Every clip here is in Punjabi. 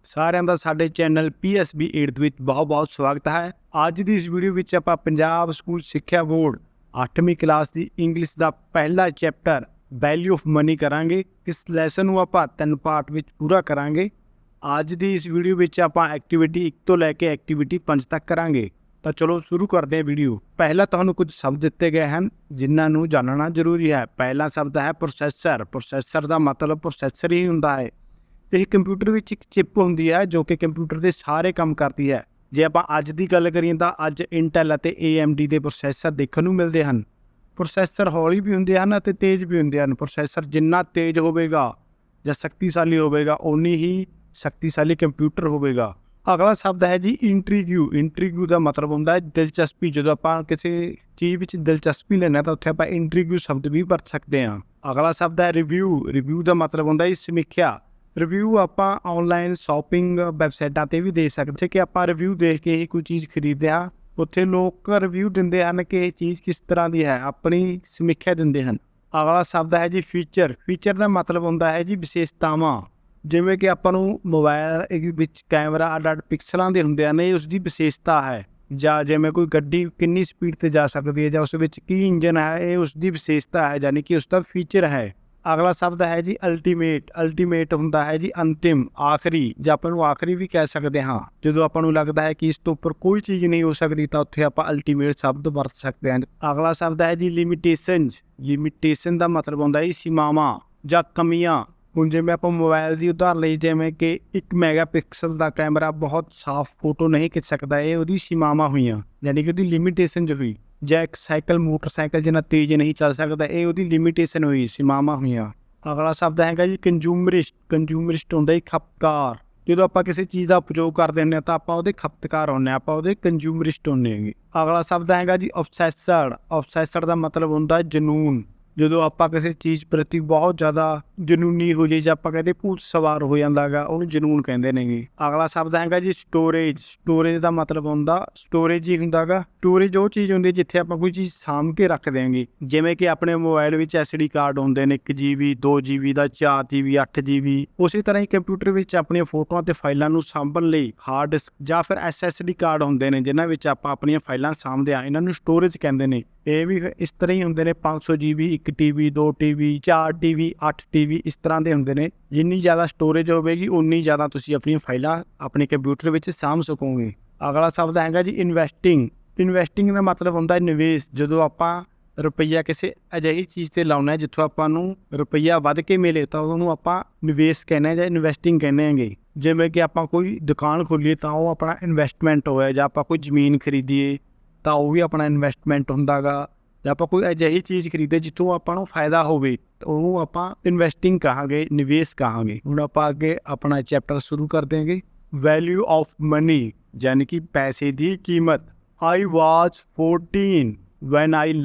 ਸਾਰਿਆਂ ਦਾ ਸਾਡੇ ਚੈਨਲ PSB 8th ਵਿੱਚ ਬਹੁਤ-ਬਹੁਤ ਸਵਾਗਤ ਹੈ। ਅੱਜ ਦੀ ਇਸ ਵੀਡੀਓ ਵਿੱਚ ਆਪਾਂ ਪੰਜਾਬ ਸਕੂਲ ਸਿੱਖਿਆ ਬੋਰਡ 8ਵੀਂ ਕਲਾਸ ਦੀ ਇੰਗਲਿਸ਼ ਦਾ ਪਹਿਲਾ ਚੈਪਟਰ ਵੈਲਿਊ ਆਫ ਮਨੀ ਕਰਾਂਗੇ। ਇਸ ਲੈਸਨ ਨੂੰ ਆਪਾਂ 3 ਪਾਰਟ ਵਿੱਚ ਪੂਰਾ ਕਰਾਂਗੇ। ਅੱਜ ਦੀ ਇਸ ਵੀਡੀਓ ਵਿੱਚ ਆਪਾਂ ਐਕਟੀਵਿਟੀ 1 ਤੋਂ ਲੈ ਕੇ ਐਕਟੀਵਿਟੀ 5 ਤੱਕ ਕਰਾਂਗੇ। ਤਾਂ ਚਲੋ ਸ਼ੁਰੂ ਕਰਦੇ ਹਾਂ ਵੀਡੀਓ। ਪਹਿਲਾਂ ਤੁਹਾਨੂੰ ਕੁਝ ਸ਼ਬਦ ਦਿੱਤੇ ਗਏ ਹਨ ਜਿਨ੍ਹਾਂ ਨੂੰ ਜਾਣਨਾ ਜ਼ਰੂਰੀ ਹੈ। ਪਹਿਲਾ ਸ਼ਬਦ ਹੈ ਪ੍ਰੋਸੈਸਰ। ਪ੍ਰੋਸੈਸਰ ਦਾ ਮਤਲਬ ਪ੍ਰੋਸੈਸਰ ਹੀ ਹੁੰਦਾ ਹੈ। ਇਹ ਕੰਪਿਊਟਰ ਵਿੱਚ ਇੱਕ ਚਿੱਪ ਹੁੰਦੀ ਹੈ ਜੋ ਕਿ ਕੰਪਿਊਟਰ ਦੇ ਸਾਰੇ ਕੰਮ ਕਰਦੀ ਹੈ। ਜੇ ਆਪਾਂ ਅੱਜ ਦੀ ਗੱਲ ਕਰੀਏ ਤਾਂ ਅੱਜ ਇੰਟੈਲ ਅਤੇ AMD ਦੇ ਪ੍ਰੋਸੈਸਰ ਦੇਖਣ ਨੂੰ ਮਿਲਦੇ ਹਨ। ਪ੍ਰੋਸੈਸਰ ਹੌਲੀ ਵੀ ਹੁੰਦੇ ਹਨ ਅਤੇ ਤੇਜ਼ ਵੀ ਹੁੰਦੇ ਹਨ। ਪ੍ਰੋਸੈਸਰ ਜਿੰਨਾ ਤੇਜ਼ ਹੋਵੇਗਾ ਜਾਂ ਸ਼ਕਤੀਸ਼ਾਲੀ ਹੋਵੇਗਾ ਓਨੀ ਹੀ ਸ਼ਕਤੀਸ਼ਾਲੀ ਕੰਪਿਊਟਰ ਹੋਵੇਗਾ। ਅਗਲਾ ਸ਼ਬਦ ਹੈ ਜੀ ਇੰਟਰਵਿਊ। ਇੰਟਰਵਿਊ ਦਾ ਮਤਲਬ ਹੁੰਦਾ ਹੈ ਦਿਲਚਸਪੀ। ਜਦੋਂ ਆਪਾਂ ਕਿਸੇ ਚੀਜ਼ ਵਿੱਚ ਦਿਲਚਸਪੀ ਲੈਣਾ ਤਾਂ ਉੱਥੇ ਆਪਾਂ ਇੰਟਰਵਿਊ ਸ਼ਬਦ ਵੀ ਵਰਤ ਸਕਦੇ ਹਾਂ। ਅਗਲਾ ਸ਼ਬਦ ਹੈ ਰਿਵਿਊ। ਰਿਵਿਊ ਦਾ ਮਤਲਬ ਹੁੰਦਾ ਹੈ ਸਮੀਖਿਆ। ਰਿਵਿਊ ਆਪਾਂ ਔਨਲਾਈਨ ਸ਼ਾਪਿੰਗ ਵੈਬਸਾਈਟਾਂ 'ਤੇ ਵੀ ਦੇ ਸਕਦੇ ਕਿ ਆਪਾਂ ਰਿਵਿਊ ਦੇਖ ਕੇ ਹੀ ਕੋਈ ਚੀਜ਼ ਖਰੀਦਦੇ ਹਾਂ। ਉੱਥੇ ਲੋਕ ਰਿਵਿਊ ਦਿੰਦੇ ਹਨ ਕਿ ਇਹ ਚੀਜ਼ ਕਿਸ ਤਰ੍ਹਾਂ ਦੀ ਹੈ, ਆਪਣੀ ਸਮੀਖਿਆ ਦਿੰਦੇ ਹਨ। ਅਗਲਾ ਸ਼ਬਦ ਹੈ ਜੀ ਫੀਚਰ। ਫੀਚਰ ਦਾ ਮਤਲਬ ਹੁੰਦਾ ਹੈ ਜੀ ਵਿਸ਼ੇਸ਼ਤਾਵਾਂ। ਜਿਵੇਂ ਕਿ ਆਪਾਂ ਨੂੰ ਮੋਬਾਇਲ ਵਿੱਚ ਕੈਮਰਾ ਅੱਡ-ਅੱਡ ਪਿਕਸਲਾਂ ਦੇ ਹੁੰਦੇ ਹਨ, ਇਹ ਉਸਦੀ ਵਿਸ਼ੇਸ਼ਤਾ ਹੈ। ਜਾਂ ਜਿਵੇਂ ਕੋਈ ਗੱਡੀ ਕਿੰਨੀ ਸਪੀਡ 'ਤੇ ਜਾ ਸਕਦੀ ਹੈ ਜਾਂ ਉਸ ਵਿੱਚ ਕੀ ਇੰਜਨ ਹੈ, ਇਹ ਉਸਦੀ ਵਿਸ਼ੇਸ਼ਤਾ ਹੈ, ਯਾਨੀ ਕਿ ਉਸਦਾ ਫੀਚਰ ਹੈ। ਅਗਲਾ ਸ਼ਬਦ ਹੈ ਜੀ ਅਲਟੀਮੇਟ। ਅਲਟੀਮੇਟ ਹੁੰਦਾ ਹੈ ਜੀ ਅੰਤਿਮ, ਆਖਰੀ, ਜਾਂ ਆਪਾਂ ਨੂੰ ਆਖਰੀ ਵੀ ਕਹਿ ਸਕਦੇ ਹਾਂ। ਜਦੋਂ ਆਪਾਂ ਨੂੰ ਲੱਗਦਾ ਹੈ ਕਿ ਇਸ ਤੋਂ ਉੱਪਰ ਕੋਈ ਚੀਜ਼ ਨਹੀਂ ਹੋ ਸਕਦੀ ਤਾਂ ਉੱਥੇ ਆਪਾਂ ਅਲਟੀਮੇਟ ਸ਼ਬਦ ਵਰਤ ਸਕਦੇ ਹਾਂ। ਅਗਲਾ ਸ਼ਬਦ ਹੈ ਜੀ ਲਿਮਿਟੇਸ਼ਨਜ਼। ਲਿਮਿਟੇਸ਼ਨ ਦਾ ਮਤਲਬ ਹੁੰਦਾ ਜੀ ਸੀਮਾਵਾਂ ਜਾਂ ਕਮੀਆਂ। ਹੁਣ ਜਿਵੇਂ ਆਪਾਂ ਮੋਬਾਈਲ ਦੀ ਉਦਾਹਰਨ ਲਈ, ਜਿਵੇਂ ਕਿ 1 ਮੈਗਾਪਿਕਸਲ ਦਾ ਕੈਮਰਾ ਬਹੁਤ ਸਾਫ਼ ਫੋਟੋ ਨਹੀਂ ਖਿੱਚ ਸਕਦਾ, ਇਹ ਉਹਦੀ ਸੀਮਾਵਾਂ ਹੋਈਆਂ, ਯਾਨੀ ਕਿ ਉਹਦੀ ਲਿਮਿਟੇਸ਼ਨ ਜੋ ਹੋਈ। ਜਾਂ ਇੱਕ ਸਾਈਕਲ ਮੋਟਰਸਾਈਕਲ ਜਿੰਨਾ ਤੇਜ਼ ਨਹੀਂ ਚੱਲ ਸਕਦਾ, ਇਹ ਉਹਦੀ ਲਿਮਿਟੇਸ਼ਨ ਹੋਈ, ਸੀਮਾਵਾਂ ਹੋਈਆਂ। ਅਗਲਾ ਸ਼ਬਦ ਹੈਗਾ ਜੀ ਕੰਜ਼ੂਮਰਿਸਟ। ਕੰਜ਼ੂਮਰਿਸਟ ਹੁੰਦਾ ਜੀ ਖਪਤਕਾਰ। ਜਦੋਂ ਆਪਾਂ ਕਿਸੇ ਚੀਜ਼ ਦਾ ਉਪਯੋਗ ਕਰਦੇ ਹੁੰਦੇ ਹਾਂ ਤਾਂ ਆਪਾਂ ਉਹਦੇ ਖਪਤਕਾਰ ਹੁੰਦੇ ਹਾਂ, ਆਪਾਂ ਉਹਦੇ ਕੰਜ਼ੂਮਰਿਸਟ ਹੁੰਦੇ ਹੈਗੇ। ਅਗਲਾ ਸ਼ਬਦ ਹੈਗਾ ਜੀ ਓਬਸੈਸਡ। ਓਬਸੈਸਡ ਦਾ ਮਤਲਬ ਹੁੰਦਾ ਜਨੂਨ। ਜਦੋਂ ਆਪਾਂ ਕਿਸੇ ਚੀਜ਼ ਪ੍ਰਤੀ ਬਹੁਤ ਜ਼ਿਆਦਾ ਜਨੂਨੀ ਹੋ ਜਾਈਏ ਜਾਂ ਆਪਾਂ ਕਹਿੰਦੇ ਭੂਤ ਸਵਾਰ ਹੋ ਜਾਂਦਾ ਹੈਗਾ, ਉਹਨੂੰ ਜਨੂਨ ਕਹਿੰਦੇ ਨੇਗੇ। ਅਗਲਾ ਸ਼ਬਦ ਹੈਗਾ ਜੀ ਸਟੋਰੇਜ। ਸਟੋਰੇਜ ਦਾ ਮਤਲਬ ਹੁੰਦਾ ਸਟੋਰੇਜ ਹੀ ਹੁੰਦਾ ਗਾ। ਸਟੋਰੇਜ ਉਹ ਚੀਜ਼ ਹੁੰਦੀ ਜਿੱਥੇ ਆਪਾਂ ਕੋਈ ਚੀਜ਼ ਸਾਂਭ ਕੇ ਰੱਖ ਦਿਆਂਗੇ। ਜਿਵੇਂ ਕਿ ਆਪਣੇ ਮੋਬਾਈਲ ਵਿੱਚ SD ਕਾਰਡ ਹੁੰਦੇ ਨੇ, 1 GB 2 GB ਦਾ, 4 GB 8 GB। ਉਸੇ ਤਰ੍ਹਾਂ ਹੀ ਕੰਪਿਊਟਰ ਵਿੱਚ ਆਪਣੀਆਂ ਫੋਟੋਆਂ ਤੇ ਫਾਈਲਾਂ ਨੂੰ ਸਾਂਭਣ ਲਈ ਹਾਰਡ ਡਿਸਕ ਜਾਂ ਫਿਰ SSD ਕਾਰਡ ਹੁੰਦੇ ਨੇ ਜਿਨ੍ਹਾਂ ਵਿੱਚ ਆਪਾਂ ਆਪਣੀਆਂ ਫਾਈਲਾਂ ਸਾਂਭਦੇ ਹਾਂ, ਇਹਨਾਂ ਨੂੰ ਸਟੋਰੇਜ ਕਹਿੰਦੇ ਨੇ। ਇਹ ਵੀ ਇਸ ਤਰ੍ਹਾਂ ਹੀ ਹੁੰਦੇ ਨੇ, 500 GB 1 TB 2 TB 4 TB 8 TB, ਇਸ ਤਰ੍ਹਾਂ ਦੇ ਹੁੰਦੇ ਨੇ। ਜਿੰਨੀ ਜ਼ਿਆਦਾ ਸਟੋਰੇਜ ਹੋਵੇਗੀ ਉਨੀ ਜ਼ਿਆਦਾ ਤੁਸੀਂ ਆਪਣੀਆਂ ਫਾਈਲਾਂ ਆਪਣੇ ਕੰਪਿਊਟਰ ਵਿੱਚ ਸਾਂਭ ਸਕੋਗੇ। ਅਗਲਾ ਸ਼ਬਦ ਹੈਗਾ ਜੀ ਇਨਵੈਸਟਿੰਗ। ਇਨਵੈਸਟਿੰਗ ਦਾ ਮਤਲਬ ਹੁੰਦਾ ਨਿਵੇਸ਼। ਜਦੋਂ ਆਪਾਂ ਰੁਪਈਆ ਕਿਸੇ ਅਜਿਹੀ ਚੀਜ਼ 'ਤੇ ਲਾਉਂਦੇ ਹਾਂ ਜਿੱਥੋਂ ਆਪਾਂ ਨੂੰ ਰੁਪਈਆ ਵੱਧ ਕੇ ਮਿਲੇ ਤਾਂ ਉਹਨੂੰ ਆਪਾਂ ਨਿਵੇਸ਼ ਕਹਿੰਦੇ ਹਾਂ ਜਾਂ ਇਨਵੈਸਟਿੰਗ ਕਹਿੰਦੇ ਹੈਗੇ। ਜਿਵੇਂ ਕਿ ਆਪਾਂ ਕੋਈ ਦੁਕਾਨ ਖੋਲੀਏ ਤਾਂ ਉਹ ਆਪਣਾ ਇਨਵੈਸਟਮੈਂਟ ਹੋਇਆ, ਜਾਂ ਆਪਾਂ ਕੋਈ ਜ਼ਮੀਨ ਖਰੀਦੀਏ ਤਾਂ ਉਹ ਵੀ ਆਪਣਾ ਇਨਵੈਸਟਮੈਂਟ ਹੁੰਦਾ ਗਾ। ਜਾਂ ਆਪਾਂ ਕੋਈ ਅਜਿਹੀ ਚੀਜ਼ ਖਰੀਦੇ ਜਿੱਥੋਂ ਆਪਾਂ ਨੂੰ ਫਾਇਦਾ ਹੋਵੇ ਤਾਂ ਉਹਨੂੰ ਆਪਾਂ ਇਨਵੈਸਟਿੰਗ ਕਹਾਂਗੇ, ਨਿਵੇਸ਼ ਕਹਾਂਗੇ। ਹੁਣ ਆਪਾਂ ਅੱਗੇ ਆਪਣਾ ਚੈਪਟਰ ਸ਼ੁਰੂ ਕਰ ਦੇਂਗੇ। ਵੈਲਿਊ ਆਫ ਮਨੀ, ਯਾਨੀ ਕਿ ਪੈਸੇ ਦੀ ਕੀਮਤ। I was 14 when I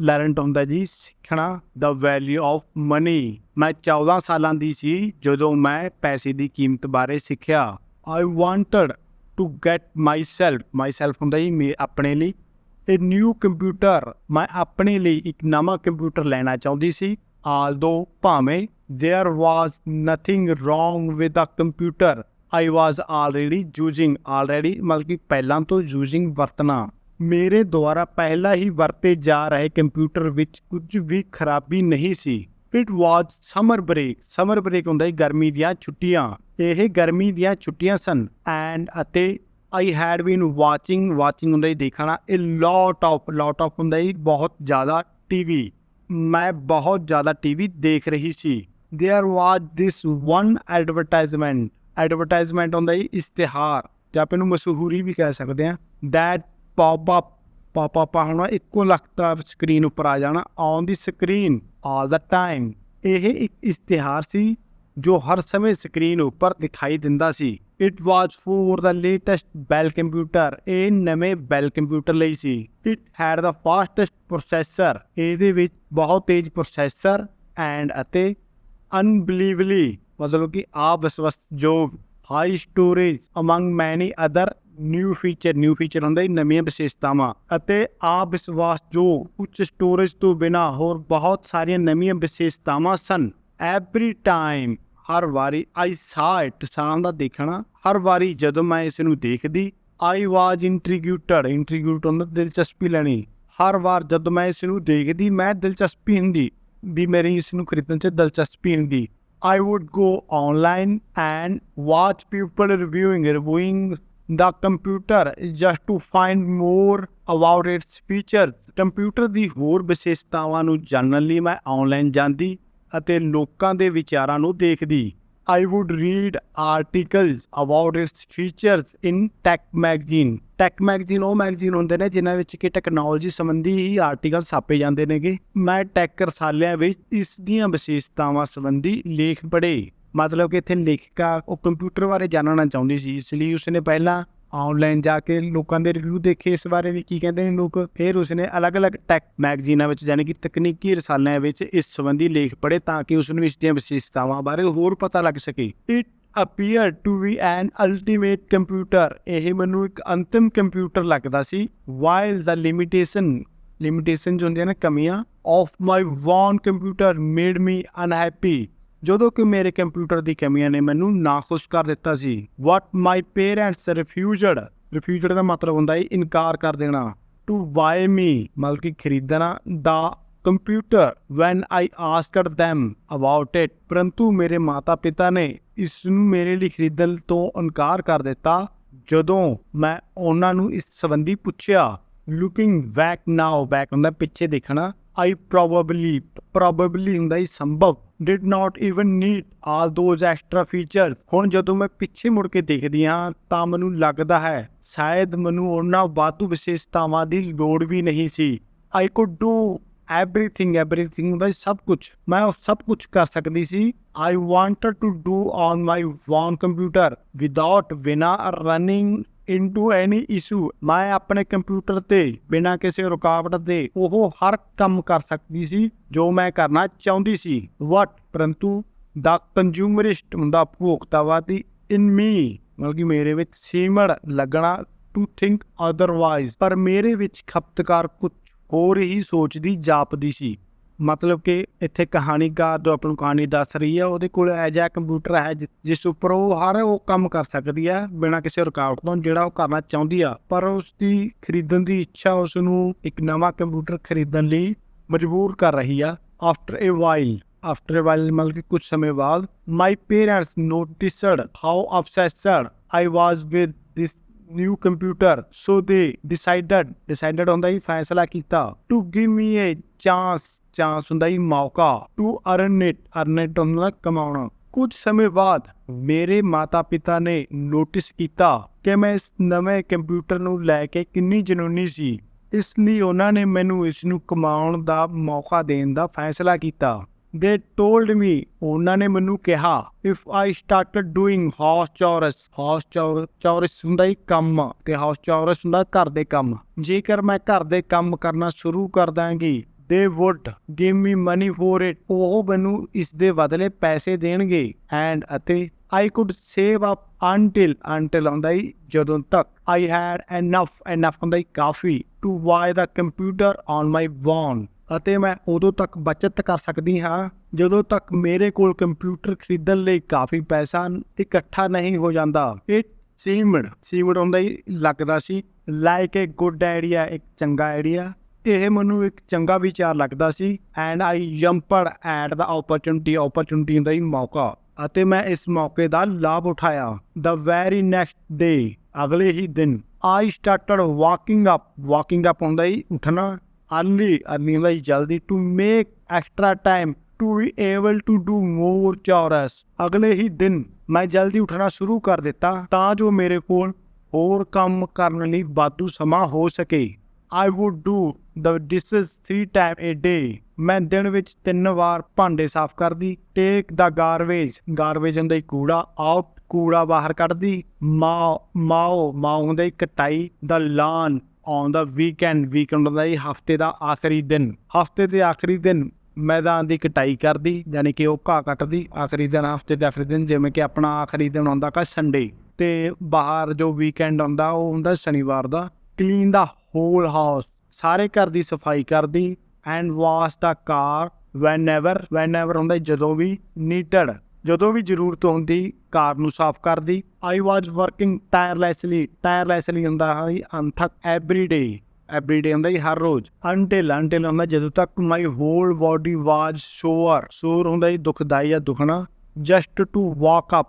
learned ਹੁੰਦਾ ਜੀ ਸਿੱਖਣਾ, the value of money। ਮੈਂ 14 ਸਾਲਾਂ ਦੀ ਸੀ ਜਦੋਂ ਮੈਂ ਪੈਸੇ ਦੀ ਕੀਮਤ ਬਾਰੇ ਸਿੱਖਿਆ। I wanted to get myself ਹੁੰਦਾ ਜੀ ਆਪਣੇ ਲਈ, a new computer। ਮੈਂ ਆਪਣੇ ਲਈ ਇੱਕ ਨਵਾਂ ਕੰਪਿਊਟਰ ਲੈਣਾ ਚਾਹੁੰਦੀ ਸੀ। although ਭਾਵੇਂ there was nothing wrong with the computer I was already using। already ਮਤਲਬ ਕਿ ਪਹਿਲਾਂ ਤੋਂ using ਵਰਤਣਾ। ਮੇਰੇ ਦੁਆਰਾ ਪਹਿਲਾਂ ਹੀ ਵਰਤੇ ਜਾ ਰਹੇ ਕੰਪਿਊਟਰ ਵਿੱਚ ਕੁਝ ਵੀ ਖਰਾਬੀ ਨਹੀਂ ਸੀ। It was summer break। summer break ਹੁੰਦਾ ਹੈ ਗਰਮੀ ਦੀਆਂ ਛੁੱਟੀਆਂ। ਇਹ ਗਰਮੀ ਦੀਆਂ ਛੁੱਟੀਆਂ ਸਨ। ਅਤੇ I had been watching ਹੁੰਦਾ ਹੈ ਦੇਖਣਾ। a lot of ਹੁੰਦਾ ਹੈ ਬਹੁਤ ਜ਼ਿਆਦਾ TV। ਮੈਂ ਬਹੁਤ ਜ਼ਿਆਦਾ TV ਦੇਖ ਰਹੀ ਸੀ। There was this one advertisement ਹੁੰਦਾ ਹੈ ਇਸ਼ਤਿਹਾਰ, ਜਾਂ ਆਪਾਂ ਇਹਨੂੰ ਮਸ਼ਹੂਰੀ ਵੀ ਕਹਿ ਸਕਦੇ ਹਾਂ। that pop up ਹੋਣਾ, ਇੱਕੋ ਲਖਤਾ ਸਕਰੀਨ ਉੱਪਰ ਆ ਜਾਣਾ। on the screen all the time। ਇਹ ਇੱਕ ਇਸ਼ਤਿਹਾਰ ਸੀ ਜੋ ਹਰ ਸਮੇਂ ਸਕਰੀਨ ਉੱਪਰ ਦਿਖਾਈ ਦਿੰਦਾ ਸੀ। It was for the latest Bell computer। ਇਹ ਨਵੇਂ ਬੈਲ ਕੰਪਿਊਟਰ ਲਈ ਸੀ। It had the fastest processor। ਇਹਦੇ ਵਿੱਚ ਬਹੁਤ ਤੇਜ਼ ਪ੍ਰੋਸੈਸਰ ਅਤੇ unbelievably ਮਤਲਬ ਕਿ ਅਵਿਸ਼ਵਾਸਯੋਗ high storage among many other new feature ਹੁੰਦਾ ਹੈ ਨਵੀਆਂ ਵਿਸ਼ੇਸ਼ਤਾਵਾਂ, ਅਤੇ ਅਵਿਸ਼ਵਾਸਯੋਗ ਉੱਚ ਸਟੋਰੇਜ ਤੋਂ ਬਿਨਾਂ ਹੋਰ ਬਹੁਤ ਸਾਰੀਆਂ ਨਵੀਆਂ ਵਿਸ਼ੇਸ਼ਤਾਵਾਂ ਸਨ। every time ਹਰ ਵਾਰੀ I saw it, ਸਾਹ ਦਾ ਦੇਖਣਾ, ਹਰ ਵਾਰੀ ਜਦੋਂ ਮੈਂ ਇਸ ਨੂੰ ਦੇਖਦੀ I was intrigued ਹੁੰਦਾ ਦਿਲਚਸਪੀ ਲੈਣੀ, ਹਰ ਵਾਰ ਜਦੋਂ ਮੈਂ ਇਸ ਨੂੰ ਦੇਖਦੀ ਮੈਂ ਦਿਲਚਸਪੀ ਹੁੰਦੀ ਵੀ ਮੇਰੀ ਇਸ ਨੂੰ ਖਰੀਦਣ 'ਚ ਦਿਲਚਸਪੀ ਹੁੰਦੀ। I would go online and watch people reviewing the computer just to find more about its features। Computer ਦੀ ਹੋਰ ਵਿਸ਼ੇਸ਼ਤਾਵਾਂ ਨੂੰ ਜਾਣਨ ਲਈ ਮੈਂ ਆਨਲਾਈਨ ਜਾਂਦੀ ਅਤੇ ਲੋਕਾਂ ਦੇ ਵਿਚਾਰਾਂ ਨੂੰ ਦੇਖਦੀ। I would read articles about its features in tech magazine। Tech magazine ਉਹ ਮੈਗਜ਼ੀਨ ਹੁੰਦੇ ਨੇ ਜਿਨ੍ਹਾਂ ਵਿੱਚ ਕਿ ਟੈਕਨੋਲੋਜੀ ਸੰਬੰਧੀ ਹੀ ਆਰਟੀਕਲ ਛਾਪੇ ਜਾਂਦੇ ਨੇਗੇ। ਮੈਂ ਟੈਕ ਰਸਾਲਿਆਂ ਵਿੱਚ ਇਸ ਦੀਆਂ ਵਿਸ਼ੇਸ਼ਤਾਵਾਂ ਸੰਬੰਧੀ ਲੇਖ ਪੜ੍ਹੇ। ਮਤਲਬ ਕਿ ਇੱਥੇ ਲੇਖਿਕਾ ਉਹ ਕੰਪਿਊਟਰ ਬਾਰੇ ਜਾਣਨਾ ਚਾਹੁੰਦੀ ਸੀ, ਇਸ ਲਈ ਉਸਨੇ ਪਹਿਲਾਂ ਆਨਲਾਈਨ ਜਾ ਕੇ ਲੋਕਾਂ ਦੇ ਰਿਵਿਊ ਦੇਖੇ ਇਸ ਬਾਰੇ ਵੀ ਕੀ ਕਹਿੰਦੇ ਨੇ ਲੋਕ। ਫਿਰ ਉਸਨੇ ਅਲੱਗ-ਅਲੱਗ ਟੈਕ ਮੈਗਜ਼ੀਨਾਂ ਵਿੱਚ ਯਾਨੀ ਕਿ ਤਕਨੀਕੀ ਰਸਾਲਿਆਂ ਵਿੱਚ ਇਸ ਸੰਬੰਧੀ ਲੇਖ ਪੜ੍ਹੇ ਤਾਂ ਕਿ ਉਸਨੂੰ ਇਸ ਦੀਆਂ ਵਿਸ਼ੇਸ਼ਤਾਵਾਂ ਬਾਰੇ ਹੋਰ ਪਤਾ ਲੱਗ ਸਕੇ। It appeared to be an ultimate computer। ਇਹ ਮੈਨੂੰ ਇੱਕ ਅੰਤਿਮ ਕੰਪਿਊਟਰ ਲੱਗਦਾ ਸੀ। while the limitation ਜੋ ਹੁੰਦੀਆਂ ਨੇ ਕਮੀਆਂ of my own computer made me unhappy। ਜਦੋਂ ਕਿ ਮੇਰੇ ਕੰਪਿਊਟਰ ਦੀ ਕਮੀਆਂ ਨੇ ਮੈਨੂੰ ਨਾਖੁਸ਼ ਕਰ ਦਿੱਤਾ ਸੀ। what my parents refused ਦਾ ਮਤਲਬ ਹੁੰਦਾ ਹੈ ਇਨਕਾਰ ਕਰ ਦੇਣਾ। to buy me ਮਤਲਬ ਕਿ ਖਰੀਦਣਾ ਦਾ computer when I asked them about it। ਪਰੰਤੂ ਮੇਰੇ ਮਾਤਾ ਪਿਤਾ ਨੇ ਇਸ ਨੂੰ ਮੇਰੇ ਲਈ ਖਰੀਦਣ ਤੋਂ ਇਨਕਾਰ ਕਰ ਦਿੱਤਾ ਜਦੋਂ ਮੈਂ ਉਹਨਾਂ ਨੂੰ ਇਸ ਸੰਬੰਧੀ ਪੁੱਛਿਆ। looking back now, back ਹੁੰਦਾ ਪਿੱਛੇ ਦੇਖਣਾ। I probably ਹੁੰਦਾ ਹੀ ਸੰਭਵ did not even need all those extra features। ਹੁਣ ਜਦੋਂ ਮੈਂ ਪਿੱਛੇ ਮੁੜ ਕੇ ਦੇਖਦੀ ਹਾਂ ਤਾਂ ਮੈਨੂੰ ਲੱਗਦਾ ਹੈ ਸ਼ਾਇਦ ਮੈਨੂੰ ਉਹਨਾਂ ਵਾਧੂ ਵਿਸ਼ੇਸ਼ਤਾਵਾਂ ਦੀ ਲੋੜ ਵੀ ਨਹੀਂ ਸੀ। I could do everything ਹੁੰਦਾ ਸਭ ਕੁਛ, ਮੈਂ ਉਹ ਸਭ ਕੁਛ ਕਰ ਸਕਦੀ ਸੀ। I wanted to do on my own computer without running into any issue। ਮੈਂ ਆਪਣੇ ਕੰਪਿਊਟਰ ਤੇ ਬਿਨਾਂ ਕਿਸੇ ਰੁਕਾਵਟ ਦੇ ਉਹ ਹਰ ਕੰਮ ਕਰ ਸਕਦੀ ਸੀ ਜੋ ਮੈਂ ਕਰਨਾ ਚਾਹੁੰਦੀ ਸੀ। ਪਰੰਤੂ ਦਾ ਕੰਜ਼ਿਊਮਰਿਸਟ ਹੁੰਦਾ ਉਪਭੋਗਤਾਵਾਦੀ in me ਮਤਲਬ ਕਿ ਮੇਰੇ ਵਿੱਚ ਸੀਮੜ ਲੱਗਣਾ to think otherwise। ਪਰ ਮੇਰੇ ਵਿੱਚ ਖਪਤਕਾਰ ਕੁਛ ਹੋਰ ਹੀ ਸੋਚਦੀ ਜਾਪਦੀ ਸੀ। ਮਤਲਬ ਕਿ ਇੱਥੇ ਕਹਾਣੀਕਾਰ ਜੋ ਆਪਣੀ ਕਹਾਣੀ ਦੱਸ ਰਹੀ ਹੈ ਉਹਦੇ ਕੋਲ ਇਹੋ ਜਿਹਾ ਕੰਪਿਊਟਰ ਹੈ ਜਿਸ ਉੱਪਰ ਉਹ ਹਰ ਉਹ ਕੰਮ ਕਰ ਸਕਦੀ ਹੈ ਬਿਨਾਂ ਕਿਸੇ ਰੁਕਾਵਟ ਤੋਂ ਜਿਹੜਾ ਉਹ ਕਰਨਾ ਚਾਹੁੰਦੀ ਆ। ਪਰ ਉਸ ਦੀ ਖਰੀਦਣ ਦੀ ਇੱਛਾ ਉਸ ਨੂੰ ਇੱਕ ਨਵਾਂ ਕੰਪਿਊਟਰ ਖਰੀਦਣ ਲਈ ਮਜਬੂਰ ਕਰ ਰਹੀ ਆ। ਆਫਟਰ ਏ ਵਾਈਲ ਮਤਲਬ ਕਿ ਕੁਝ ਸਮੇਂ ਬਾਅਦ my parents noticed how obsessed I was with this new computer so they decided ਹੁੰਦਾ ਹੀ ਫੈਸਲਾ ਕੀਤਾ to give me a chance ਹੁੰਦਾ ਹੀ ਮੌਕਾ ਟੂ ਅਰਨ ਇਟ ਹੁੰਦਾ ਕਮਾਉਣਾ। ਕੁਝ ਸਮੇਂ ਬਾਅਦ ਮੇਰੇ ਮਾਤਾ ਪਿਤਾ ਨੇ ਨੋਟਿਸ ਕੀਤਾ ਕਿ ਮੈਂ ਇਸ ਨਵੇਂ ਕੰਪਿਊਟਰ ਨੂੰ ਲੈ ਕੇ ਕਿੰਨੀ ਜਨੂੰਨੀ ਸੀ, ਇਸ ਲਈ ਉਹਨਾਂ ਨੇ ਮੈਨੂੰ ਇਸ ਨੂੰ ਕਮਾਉਣ ਦਾ ਮੌਕਾ ਦੇਣ ਦਾ ਫੈਸਲਾ ਕੀਤਾ। They told me ਉਹਨਾਂ ਨੇ ਮੈਨੂੰ ਕਿਹਾ if I started doing house chores ਹੁੰਦਾ ਹੀ ਕੰਮ ਤੇ house chores ਹੁੰਦਾ ਘਰ ਦੇ ਕੰਮ, ਜੇਕਰ ਮੈਂ ਘਰ ਦੇ ਕੰਮ ਕਰਨਾ ਸ਼ੁਰੂ ਕਰ ਦਾਂਗੀ they would give me money for it। ਉਹ ਮੈਨੂੰ ਇਸ ਦੇ ਬਦਲੇ ਪੈਸੇ ਦੇਣਗੇ and ਅਤੇ I could save up until ਹੁੰਦਾ ਹੀ ਜਦੋਂ ਤੱਕ I had enough ਹੁੰਦਾ ਹੀ ਕਾਫੀ to buy the computer on my own। ਅਤੇ ਮੈਂ ਉਦੋਂ ਤੱਕ ਬਚਤ ਕਰ ਸਕਦੀ ਹਾਂ ਜਦੋਂ ਤੱਕ ਮੇਰੇ ਕੋਲ ਕੰਪਿਊਟਰ ਖਰੀਦਣ ਲਈ ਕਾਫੀ ਪੈਸਾ ਇਕੱਠਾ ਨਹੀਂ ਹੋ ਜਾਂਦਾ। ਇਹ ਸੀਮਡ ਹੁੰਦਾ ਹੀ ਲੱਗਦਾ ਸੀ ਲਾਈਕ ਏ ਗੁੱਡ ਆਈਡੀਆ, ਇੱਕ ਚੰਗਾ ਆਈਡੀਆ। ਇਹ ਮੈਨੂੰ ਇੱਕ ਚੰਗਾ ਵਿਚਾਰ ਲੱਗਦਾ ਸੀ and I jumped at the opportunity ਹੁੰਦਾ ਹੀ ਮੌਕਾ, ਅਤੇ ਮੈਂ ਇਸ ਮੌਕੇ ਦਾ ਲਾਭ ਉਠਾਇਆ। ਦ ਵੈਰੀ ਨੈਕਸਟ ਡੇ ਅਗਲੇ ਹੀ ਦਿਨ ਆਈ ਸਟਾਰਟਡ ਵਾਕਿੰਗ ਅਪ ਹੁੰਦਾ ਹੀ ਉੱਠਣਾ, ਅਰਲੀ ਹੁੰਦਾ ਹੀ ਜਲਦੀ to make extra time to be able to do more chores. ਅਗਲੇ ਹੀ ਦਿਨ ਮੈਂ ਜਲਦੀ ਉੱਠਣਾ ਸ਼ੁਰੂ ਕਰ ਦਿੱਤਾ ਤਾਂ ਜੋ ਮੇਰੇ ਕੋਲ ਹੋਰ ਕੰਮ ਕਰਨ ਲਈ ਵਾਧੂ ਸਮਾਂ ਹੋ ਸਕੇ। I would do the dishes 3 times a day। ਮੈਂ ਦਿਨ ਵਿੱਚ 3 ਵਾਰ ਭਾਂਡੇ ਸਾਫ਼ ਕਰਦੀ। Take the garbage ਹੁੰਦਾ ਕੂੜਾ, ਆਊਟ ਕੂੜਾ ਬਾਹਰ ਕੱਢਦੀ। ਮਾਓ ਹੁੰਦਾ ਕਟਾਈ। The lawn on the weekend ਹੁੰਦਾ ਹਫ਼ਤੇ ਦਾ ਆਖਰੀ ਦਿਨ। ਹਫ਼ਤੇ ਦੇ ਆਖਰੀ ਦਿਨ ਮੈਦਾਨ ਦੀ ਕਟਾਈ ਕਰਦੀ, ਯਾਨੀ ਕਿ ਉਹ ਘਾਹ ਕੱਟਦੀ। ਆਖਰੀ ਦਿਨ ਹਫ਼ਤੇ ਦੇ ਆਖਰੀ ਦਿਨ ਜਿਵੇਂ ਕਿ ਆਪਣਾ ਆਖਰੀ ਦਿਨ ਹੁੰਦਾ ਕਾ ਸੰਡੇ, ਤੇ ਬਾਹਰ ਜੋ ਵੀਕਐਂਡ ਹੁੰਦਾ ਉਹ ਹੁੰਦਾ ਸ਼ਨੀਵਾਰ ਦਾ। ਕਲੀਨ ਦਾ ਹੋਲ ਹਾਊਸ ਸਾਰੇ ਘਰ ਦੀ ਸਫਾਈ ਕਰਦੀ। ਐਂਡ ਵਾਸ਼ ਦਾ ਕਾਰ ਵੈਨਐਵਰ ਹੁੰਦਾ ਜਦੋਂ ਵੀ ਨੀਡਡ ਜਦੋਂ ਵੀ ਜ਼ਰੂਰਤ ਹੁੰਦੀ ਕਾਰ ਨੂੰ ਸਾਫ਼ ਕਰਦੀ। ਆਈ ਵਾਜ਼ ਵਰਕਿੰਗ ਟਾਇਰਲੈਸਲੀ ਹੁੰਦਾ ਹੈ ਅਣਥੱਕ ਐਵਰੀ ਡੇ ਹੁੰਦਾ ਜੀ ਹਰ ਰੋਜ਼। ਅੰਟਿਲ ਹੁੰਦਾ ਜਦੋਂ ਤੱਕ ਮਾਈ ਹੋਲ ਬੋਡੀ ਵਾਜ਼ ਸ਼ੋਰ ਹੁੰਦਾ ਜੀ ਦੁਖਦਾਈ ਜਾਂ ਦੁਖਣਾ। Just to walk up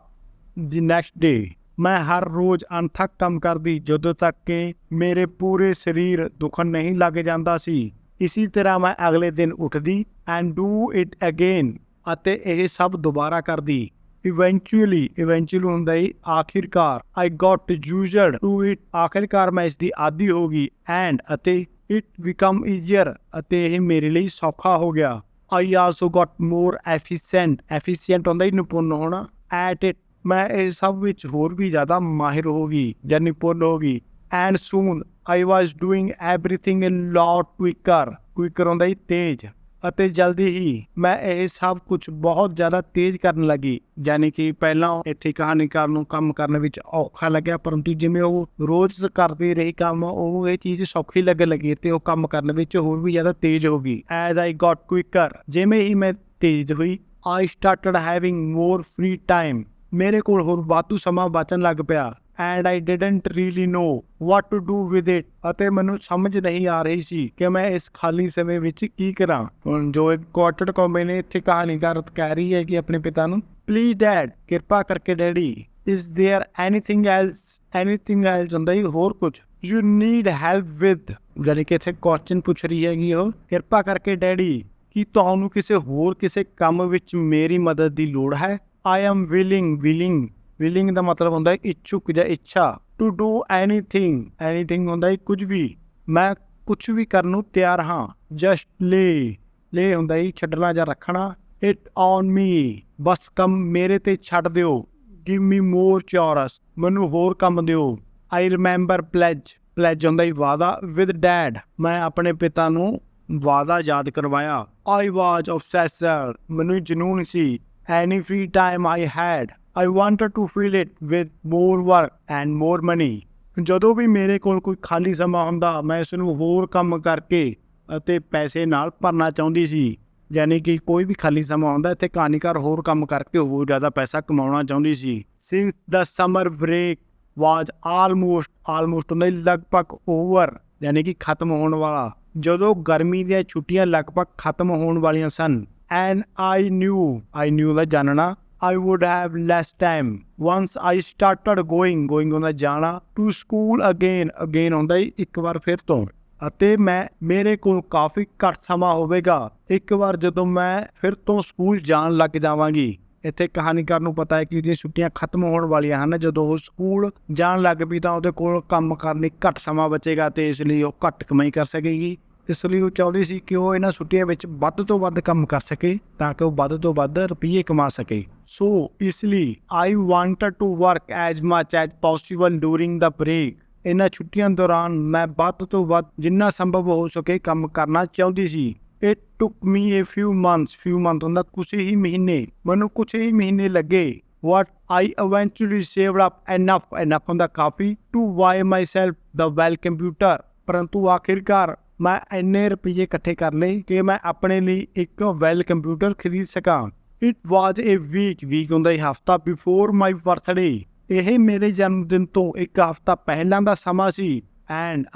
the next day, ਮੈਂ ਹਰ ਰੋਜ਼ ਅਣਥੱਕ ਕੰਮ ਕਰਦੀ ਜਦੋਂ ਤੱਕ ਕਿ ਮੇਰੇ ਪੂਰੇ ਸਰੀਰ ਦੁਖਣ ਨਹੀਂ ਲੱਗ ਜਾਂਦਾ ਸੀ। ਇਸੀ ਤਰ੍ਹਾਂ ਮੈਂ ਅਗਲੇ ਦਿਨ ਉੱਠਦੀ ਐਂਡ ਡੂ ਇਟ ਅਗੇਨ, ਅਤੇ ਇਹ ਸਭ ਦੁਬਾਰਾ ਕਰਦੀ। ਇਵੈਂਚੁਅਲੀ ਹੁੰਦਾ ਹੀ ਆਖਿਰਕਾਰ। ਆਈ ਗੋਟ ਯੂਜ਼ਡ ਟੂ ਇਟ, ਆਖਿਰਕਾਰ ਮੈਂ ਇਸ ਦੀ ਆਦੀ ਹੋ ਗਈ। ਐਂਡ ਅਤੇ ਇਟ ਬਿਕਮ ਈਜ਼ੀਅਰ, ਅਤੇ ਇਹ ਮੇਰੇ ਲਈ ਸੌਖਾ ਹੋ ਗਿਆ। I also got more efficient ਹੁੰਦਾ ਹੀ ਨਿਪੁੰਨ ਹੋਣਾ। ਐਟ ਇਟ, ਮੈਂ ਇਹ ਸਭ ਵਿੱਚ ਹੋਰ ਵੀ ਜ਼ਿਆਦਾ ਮਾਹਿਰ ਹੋ ਗਈ ਜਾਂ ਨਿਪੁੰਨ ਹੋ ਗਈ। And soon I was doing everything a lot quicker ਹੁੰਦਾ ਹੀ ਤੇਜ਼, ਅਤੇ ਜਲਦੀ ਹੀ ਮੈਂ ਇਹ ਸਭ ਕੁਝ ਬਹੁਤ ਜ਼ਿਆਦਾ ਤੇਜ਼ ਕਰਨ ਲੱਗੀ। ਯਾਨੀ ਕਿ ਪਹਿਲਾਂ ਇੱਥੇ ਕਹਾਣੀਕਾਰ ਨੂੰ ਕੰਮ ਕਰਨ ਵਿੱਚ ਔਖਾ ਲੱਗਿਆ, ਪਰੰਤੂ ਜਿਵੇਂ ਉਹ ਰੋਜ਼ ਕਰਦੀ ਰਹੀ ਕੰਮ, ਉਹ ਇਹ ਚੀਜ਼ ਸੌਖੀ ਲੱਗਣ ਲੱਗੀ ਅਤੇ ਉਹ ਕੰਮ ਕਰਨ ਵਿੱਚ ਹੋਰ ਵੀ ਜ਼ਿਆਦਾ ਤੇਜ਼ ਹੋ ਗਈ। ਐਜ਼ ਆਈ ਗੋਟ ਕੁਇਕਰ, ਜਿਵੇਂ ਹੀ ਮੈਂ ਤੇਜ਼ ਹੋਈ, I started having more free time, ਮੇਰੇ ਕੋਲ ਹੋਰ ਵਾਧੂ ਸਮਾਂ ਬਚਣ ਲੱਗ ਪਿਆ। And I didn't really know what to do with it, ਅਤੇ ਮੈਨੂੰ ਸਮਝ ਨਹੀਂ ਆ ਰਹੀ ਸੀ ਕਿ ਮੈਂ ਇਸ ਖਾਲੀ ਸਮੇਂ ਵਿੱਚ ਕੀ ਕਰਾਂ। ਹੁਣ ਜੋ ਇੱਕ ਕੁਆਟਰ ਕੌਮੇ ਨੇ ਇੱਥੇ ਕਹਾਣੀਕਾਰ ਕਹਿ ਰਹੀ ਹੈ ਕਿ ਆਪਣੇ ਪਿਤਾ ਨੂੰ, ਪਲੀਜ਼ ਡੈਡ, ਕਿਰਪਾ ਕਰਕੇ daddy, is there anything else ਹੁੰਦਾ ਹੀ ਹੋਰ ਕੁਝ, ਯੂ ਨੀਡ ਹੈਲਪ ਵਿਦ, ਯਾਨੀ ਕਿ ਇੱਥੇ ਕੁਐਸਚਨ ਪੁੱਛ ਰਹੀ ਹੈਗੀ ਉਹ, ਕਿਰਪਾ ਕਰਕੇ ਡੈਡੀ, ਕੀ ਤੁਹਾਨੂੰ ਕਿਸੇ ਕੰਮ ਵਿੱਚ ਮੇਰੀ ਮਦਦ ਦੀ ਲੋੜ ਹੈ। ਆਈ ਐਮ ਵਿਲਿੰਗ ਦਾ ਮਤਲਬ ਹੁੰਦਾ ਹੈ ਇੱਛੁਕ ਜਾਂ ਇੱਛਾ। ਟੂ ਡੂ ਐਨੀਥਿੰਗ ਹੁੰਦਾ ਹੈ ਕੁਝ ਵੀ, ਮੈਂ ਕੁਝ ਵੀ ਕਰਨ ਨੂੰ ਤਿਆਰ ਹਾਂ। ਜਸਟ ਲੇ ਹੁੰਦਾ ਹੈ ਛੱਡਣਾ ਜਾਂ ਰੱਖਣਾ। ਇਟ ਔਨ ਮੀ, ਬਸ ਕੰਮ ਮੇਰੇ ਤੇ ਛੱਡ ਦਿਓ। ਗਿਵ ਮੀ ਮੋਰ ਚੋਰਸ, ਮੈਨੂੰ ਹੋਰ ਕੰਮ ਦਿਓ। ਆਈ ਰਿਮੈਂਬਰ ਪਲੈਜ ਹੁੰਦਾ ਹੈ ਵਾਅਦਾ। ਵਿਦ ਡੈਡ, ਮੈਂ ਆਪਣੇ ਪਿਤਾ ਨੂੰ ਵਾਅਦਾ ਯਾਦ ਕਰਵਾਇਆ। ਆਈ ਵਾਜ਼ obsessed, ਮੈਨੂੰ ਜਨੂੰਨ ਸੀ। Any free time I had, I wanted to fill it with more work and more money, ਜਦੋਂ ਵੀ ਮੇਰੇ ਕੋਲ ਕੋਈ ਖਾਲੀ ਸਮਾਂ ਹੁੰਦਾ ਮੈਂ ਇਸ ਨੂੰ ਹੋਰ ਕੰਮ ਕਰਕੇ ਅਤੇ ਪੈਸੇ ਨਾਲ ਭਰਨਾ ਚਾਹੁੰਦੀ ਸੀ। ਯਾਨੀ ਕਿ ਕੋਈ ਵੀ ਖਾਲੀ ਸਮਾਂ ਹੁੰਦਾ ਇੱਥੇ ਕਹਾਣੀਕਾਰ ਹੋਰ ਕੰਮ ਕਰਕੇ ਹੋਰ ਜ਼ਿਆਦਾ ਪੈਸਾ ਕਮਾਉਣਾ ਚਾਹੁੰਦੀ ਸੀ। Since the summer break was almost ਹੁੰਦਾ ਲਗਭਗ ਓਵਰ, ਯਾਨੀ ਕਿ ਖਤਮ ਹੋਣ ਵਾਲਾ, ਜਦੋਂ ਗਰਮੀ ਦੀਆਂ ਛੁੱਟੀਆਂ ਲਗਭਗ ਖਤਮ ਹੋਣ ਵਾਲੀਆਂ ਸਨ। And I knew ਦਾ ਜਾਣਨਾ, I would have less time once I started going ਹੁੰਦਾ ਜਾਣਾ, to school again ਹੁੰਦਾ ਇੱਕ ਵਾਰ ਫਿਰ ਤੋਂ, ਅਤੇ ਮੇਰੇ ਕੋਲ ਕਾਫੀ ਘੱਟ ਸਮਾਂ ਹੋਵੇਗਾ ਇੱਕ ਵਾਰ ਜਦੋਂ ਮੈਂ ਫਿਰ ਤੋਂ ਸਕੂਲ ਜਾਣ ਲੱਗ ਜਾਵਾਂਗੀ। ਇੱਥੇ ਕਹਾਣੀਕਾਰ ਨੂੰ ਪਤਾ ਹੈ ਕਿ ਉਹਦੀਆਂ ਛੁੱਟੀਆਂ ਖਤਮ ਹੋਣ ਵਾਲੀਆਂ ਹਨ। ਜਦੋਂ ਉਹ ਸਕੂਲ ਜਾਣ ਲੱਗ ਪਈ ਤਾਂ ਉਹਦੇ ਕੋਲ ਕੰਮ ਕਰਨ ਲਈ ਘੱਟ ਸਮਾਂ ਬਚੇਗਾ ਅਤੇ ਇਸ ਲਈ ਉਹ ਘੱਟ ਕਮਾਈ ਕਰ ਸਕੇਗੀ। ਇਸ ਲਈ ਉਹ ਚਾਹੁੰਦੀ ਸੀ ਕਿ ਉਹ ਇਹਨਾਂ ਛੁੱਟੀਆਂ ਵਿੱਚ ਵੱਧ ਤੋਂ ਵੱਧ ਕੰਮ ਕਰ ਸਕੇ ਤਾਂ ਕਿ ਉਹ ਵੱਧ ਤੋਂ ਵੱਧ ਰੁਪਈਏ ਕਮਾ ਸਕੇ। ਸੋ ਇਸ ਲਈ I wanted to work as much as possible during the break, ਇਹਨਾਂ ਛੁੱਟੀਆਂ ਦੌਰਾਨ ਮੈਂ ਵੱਧ ਤੋਂ ਵੱਧ ਜਿੰਨਾ ਸੰਭਵ ਹੋ ਸਕੇ ਕੰਮ ਕਰਨਾ ਚਾਹੁੰਦੀ ਸੀ। It took me A ਫਿਊ month ਹੁੰਦਾ ਕੁਛ ਹੀ ਮਹੀਨੇ, ਮੈਨੂੰ ਕੁਛ ਹੀ ਮਹੀਨੇ ਲੱਗੇ। What I eventually saved up enough ਹੁੰਦਾ ਕਾਫੀ, to buy myself the well computer, ਪਰੰਤੂ ਆਖਿਰਕਾਰ ਮੈਂ ਇੰਨੇ ਰੁਪਈਏ ਇਕੱਠੇ ਕਰ ਲਏ ਕਿ ਮੈਂ ਆਪਣੇ ਲਈ ਇੱਕ ਵੈਲ ਕੰਪਿਊਟਰ ਖਰੀਦ ਸਕਾਂ। ਇਟ ਵਾਜ਼ ਏ ਵੀਕ ਹੁੰਦਾ ਹੀ ਹਫਤਾ, ਬਿਫੋਰ ਮਾਈ ਬਰਥਡੇ, ਇਹ ਮੇਰੇ ਜਨਮ ਦਿਨ ਤੋਂ ਇੱਕ ਹਫਤਾ ਪਹਿਲਾਂ ਦਾ ਸਮਾਂ ਸੀ।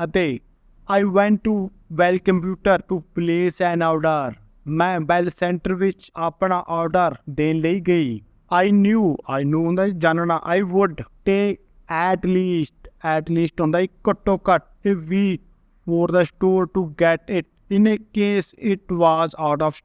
ਅਤੇ I went to well computer to place an order, ਮੈਂ ਬੈਲ ਸੈਂਟਰ ਵਿੱਚ ਆਪਣਾ ਆਰਡਰ ਦੇਣ ਲਈ ਗਈ। ਆਈ ਨਿਊ ਹੁੰਦਾ ਜਾਣਨਾ। ਆਈ ਵੁੱਡ ਟੇਕ ਐਟ ਲੀਸਟ ਹੁੰਦਾ ਘੱਟੋ ਘੱਟ ਏ week for the store to get it in a case it was out of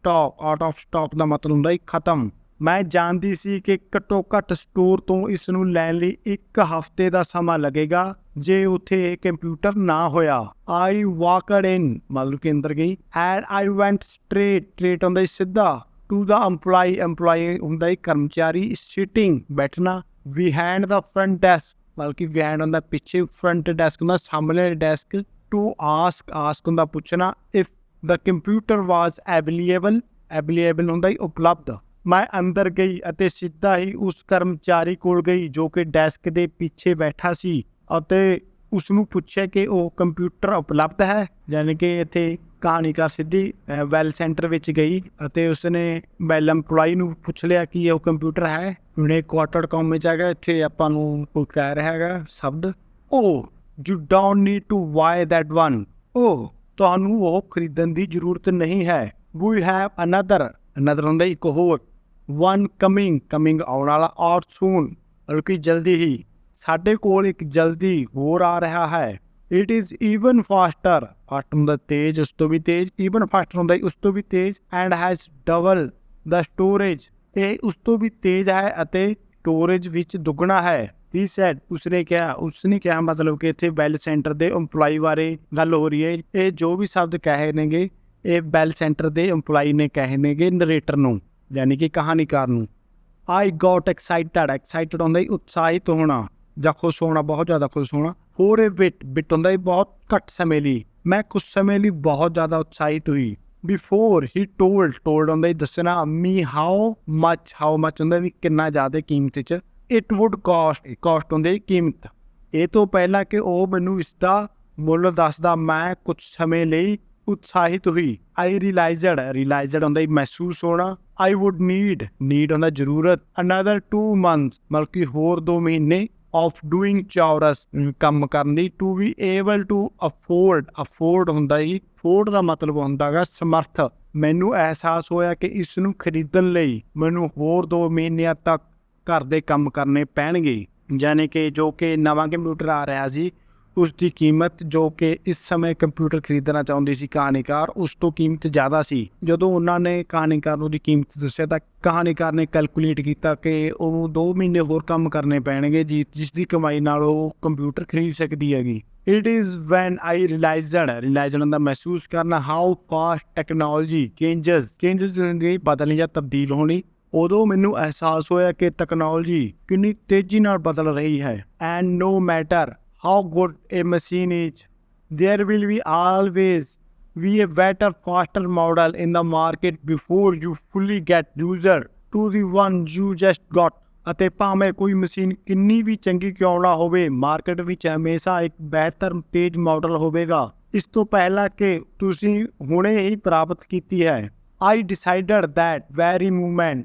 stock ਦਾ ਮਤਲਬ ਹੁੰਦਾ ਖਤਮ। ਮੈਂ ਜਾਣਦੀ ਸੀ ਕਿ ਘੱਟੋ ਘੱਟ ਸਟੋਰ ਤੋਂ ਇਸ ਨੂੰ ਲੈਣ ਲਈ ਇੱਕ ਹਫ਼ਤੇ ਦਾ ਸਮਾਂ ਲੱਗੇਗਾ ਜੇ ਉੱਥੇ ਇਹ ਕੰਪਿਊਟਰ ਨਾ ਹੋਇਆ। ਆਈ ਵਾਕਡ ਇਨ ਮਤਲਬ ਕਿ ਅੰਦਰ ਗਈ। ਐਂਡ ਆਈ ਵੈਂਟ ਸਟ੍ਰੇਟ ਹੁੰਦਾ ਸਿੱਧਾ ਟੂ ਦਾ EMPLOYE ਹੁੰਦਾ ਕਰਮਚਾਰੀ, ਸਿਟਿੰਗ ਬੈਠਣਾ, ਬਿਹਾਈਂਡ ਦਾ ਫਰੰਟ ਡੈਸਕ ਮਤਲਬ ਕਿ ਬਿਹਾਈਂਡ ਹੁੰਦਾ ਪਿੱਛੇ, ਫਰੰਟ ਡੈਸਕ ਹੁੰਦਾ ਸਾਹਮਣੇ ਡੈਸਕ। To ask ਹੁੰਦਾ ਪੁੱਛਣਾ। if the computer was available ਹੁੰਦਾ ਉਪਲਬਧ। ਮੈਂ ਅੰਦਰ ਗਈ ਅਤੇ ਸਿੱਧਾ ਹੀ ਉਸ ਕਰਮਚਾਰੀ ਕੋਲ ਗਈ ਜੋ ਕਿ ਡੈਸਕ ਦੇ ਪਿੱਛੇ ਬੈਠਾ ਸੀ ਅਤੇ ਉਸ ਨੂੰ ਪੁੱਛਿਆ ਕਿ ਉਹ ਕੰਪਿਊਟਰ ਉਪਲਬਧ ਹੈ। ਯਾਨੀ ਕਿ ਇੱਥੇ ਕਹਾਣੀਕਾਰ ਸਿੱਧੀ ਵੈਲ ਸੈਂਟਰ ਵਿੱਚ ਗਈ ਅਤੇ ਉਸਨੇ ਵੈਲ EMPLOYEE ਨੂੰ ਪੁੱਛ ਲਿਆ ਕਿ ਉਹ ਕੰਪਿਊਟਰ ਹੈ। ਉਹਨੇ ਕੁਆਟਰ ਕੌਮ ਵਿੱਚ ਹੈਗਾ, ਇੱਥੇ ਆਪਾਂ ਨੂੰ ਕੋਈ ਕਹਿ ਰਿਹਾ ਹੈਗਾ ਸ਼ਬਦ ਉਹ you don't need to buy that one. ਉਹ ਤੁਹਾਨੂੰ ਉਹ ਖਰੀਦਣ ਦੀ ਜ਼ਰੂਰਤ ਨਹੀਂ ਹੈ। ਵੀ ਹੈਵ ਅਨਦਰ ਹੁੰਦਾ ਇੱਕ ਹੋਰ। ਵਨ ਕਮਿੰਗ ਆਉਣ ਵਾਲਾ, ਔਰ ਸੂਨ ਬਲਕਿ ਜਲਦੀ ਹੀ। ਸਾਡੇ ਕੋਲ ਇੱਕ ਜਲਦੀ ਹੋਰ ਆ ਰਿਹਾ ਹੈ। ਇਟ ਇਜ਼ ਈਵਨ ਫਾਸਟਰ ਹੁੰਦਾ ਤੇਜ਼, ਉਸ ਤੋਂ ਵੀ ਤੇਜ਼। ਈਵਨ ਫਾਸਟਰ ਹੁੰਦਾ ਉਸ ਤੋਂ ਵੀ ਤੇਜ਼। And has double the storage, ਇਹ ਉਸ ਤੋਂ ਵੀ ਤੇਜ਼ ਹੈ ਅਤੇ ਸਟੋਰੇਜ ਵਿੱਚ ਦੁੱਗਣਾ ਹੈ। ਹੀ ਸੈਡ, ਉਸਨੇ ਕਿਹਾ ਮਤਲਬ ਕਿ ਇੱਥੇ ਬੈਲ ਸੈਂਟਰ ਦੇ EMPLOYEE ਬਾਰੇ ਗੱਲ ਹੋ ਰਹੀ ਹੈ। ਇਹ ਜੋ ਵੀ ਸ਼ਬਦ ਕਹੇ ਨੇਗੇ ਇਹ ਬੈਲ ਸੈਂਟਰ ਦੇ EMPLOYEE ਨੇ ਕਹੇ ਨੇਗੇ ਨਰੇਟਰ ਨੂੰ, ਯਾਨੀ ਕਿ ਕਹਾਣੀਕਾਰ ਨੂੰ। ਆਈ ਗੋਟ ਐਕਸਾਈਟਡ ਹੁੰਦਾ ਉਤਸ਼ਾਹਿਤ ਹੋਣਾ ਜਾਂ ਖੁਸ਼ ਹੋਣਾ, ਬਹੁਤ ਜ਼ਿਆਦਾ ਖੁਸ਼ ਹੋਣਾ। ਫੋਰ ਏ ਬਿਟ ਹੁੰਦਾ ਬਹੁਤ ਘੱਟ ਸਮੇਂ ਲਈ, ਮੈਂ ਕੁਛ ਸਮੇਂ ਲਈ ਬਹੁਤ ਜ਼ਿਆਦਾ ਉਤਸ਼ਾਹਿਤ ਹੋਈ। ਬਿਫੋਰ ਹੀ ਟੋਲਡ ਹੁੰਦਾ ਦੱਸਣਾ। ਮੀ ਹਾਊ ਮਚ ਹੁੰਦਾ ਵੀ ਕਿੰਨਾ ਜ਼ਿਆਦਾ ਕੀਮਤ 'ਚ। ਇਟ ਵੁੱਡ ਕਾਸਟ ਹੁੰਦੀ ਕੀਮਤ। ਇਹ ਤੋਂ ਪਹਿਲਾਂ ਕਿ ਉਹ ਮੈਨੂੰ ਇਸਦਾ ਮੁੱਲ ਦੱਸਦਾ, ਮੈਂ ਕੁਛ ਸਮੇਂ ਲਈ ਉਤਸ਼ਾਹਿਤ ਹੋਈ। ਆਈ ਰਿਲਾਈਜ਼ਡ ਹੁੰਦਾ ਮਹਿਸੂਸ ਹੋਣਾ। ਆਈ ਵੁੱਡ ਨੀਡ ਹੁੰਦਾ ਜ਼ਰੂਰਤ। ਅਨਦਰ 2 months ਮਤਲਬ ਕਿ ਹੋਰ 2 ਮਹੀਨੇ ਆਫ ਡੂਇੰਗ ਚੌਰਸ ਕੰਮ ਕਰਨ ਦੀ। To be able to afford ਹੁੰਦਾ ਜੀ। ਅਫੋਰਡ ਦਾ ਮਤਲਬ ਹੁੰਦਾ ਗਾ ਸਮਰਥ। ਮੈਨੂੰ ਅਹਿਸਾਸ ਹੋਇਆ ਕਿ ਇਸ ਨੂੰ ਖਰੀਦਣ ਲਈ ਮੈਨੂੰ ਹੋਰ 2 ਮਹੀਨਿਆਂ ਤੱਕ ਘਰ ਦੇ ਕੰਮ ਕਰਨੇ ਪੈਣਗੇ। ਯਾਨੀ ਕਿ ਜੋ ਕਿ ਨਵਾਂ ਕੰਪਿਊਟਰ ਆ ਰਿਹਾ ਸੀ ਉਸ ਦੀ ਕੀਮਤ, ਜੋ ਕਿ ਇਸ ਸਮੇਂ ਕੰਪਿਊਟਰ ਖਰੀਦਣਾ ਚਾਹੁੰਦੀ ਸੀ ਕਹਾਣੀਕਾਰ, ਉਸ ਤੋਂ ਕੀਮਤ ਜ਼ਿਆਦਾ ਸੀ। ਜਦੋਂ ਉਹਨਾਂ ਨੇ ਕਹਾਣੀਕਾਰ ਨੂੰ ਉਹਦੀ ਕੀਮਤ ਦੱਸਿਆ ਤਾਂ ਕਹਾਣੀਕਾਰ ਨੇ ਕੈਲਕੂਲੇਟ ਕੀਤਾ ਕਿ ਉਹਨੂੰ 2 ਮਹੀਨੇ ਹੋਰ ਕੰਮ ਕਰਨੇ ਪੈਣਗੇ ਜਿਸ ਦੀ ਕਮਾਈ ਨਾਲ ਉਹ ਕੰਪਿਊਟਰ ਖਰੀਦ ਸਕਦੀ ਹੈਗੀ। ਇਟ ਇਜ਼ ਵੈਨ ਆਈ ਰਿਲਾਈਜ਼ਡ ਹੁੰਦਾ ਮਹਿਸੂਸ ਕਰਨਾ। ਹਾਊ ਫਾਸਟ ਟੈਕਨੋਲੋਜੀ ਚੇਂਜਸ ਹੁੰਦੀ ਬਦਲਣੀ ਜਾਂ ਤਬਦੀਲ ਹੋਣੀ। ਉਦੋਂ ਮੈਨੂੰ ਅਹਿਸਾਸ ਹੋਇਆ ਕਿ ਟੈਕਨੋਲੋਜੀ ਕਿੰਨੀ ਤੇਜ਼ੀ ਨਾਲ ਬਦਲ ਰਹੀ ਹੈ। And no matter how good a machine is, there will be always be a better, faster model in the market before you fully get user to the one you just got। ਅਤੇ ਭਾਵੇਂ ਕੋਈ ਮਸ਼ੀਨ ਕਿੰਨੀ ਵੀ ਚੰਗੀ ਕਿਉਂ ਨਾ ਹੋਵੇ, ਮਾਰਕੀਟ ਵਿੱਚ ਹਮੇਸ਼ਾ ਇੱਕ ਬਿਹਤਰ ਤੇਜ਼ ਮਾਡਲ ਹੋਵੇਗਾ ਇਸ ਤੋਂ ਪਹਿਲਾਂ ਕਿ ਤੁਸੀਂ ਹੁਣੇ ਹੀ ਪ੍ਰਾਪਤ ਕੀਤੀ ਹੈ। I decided that very moment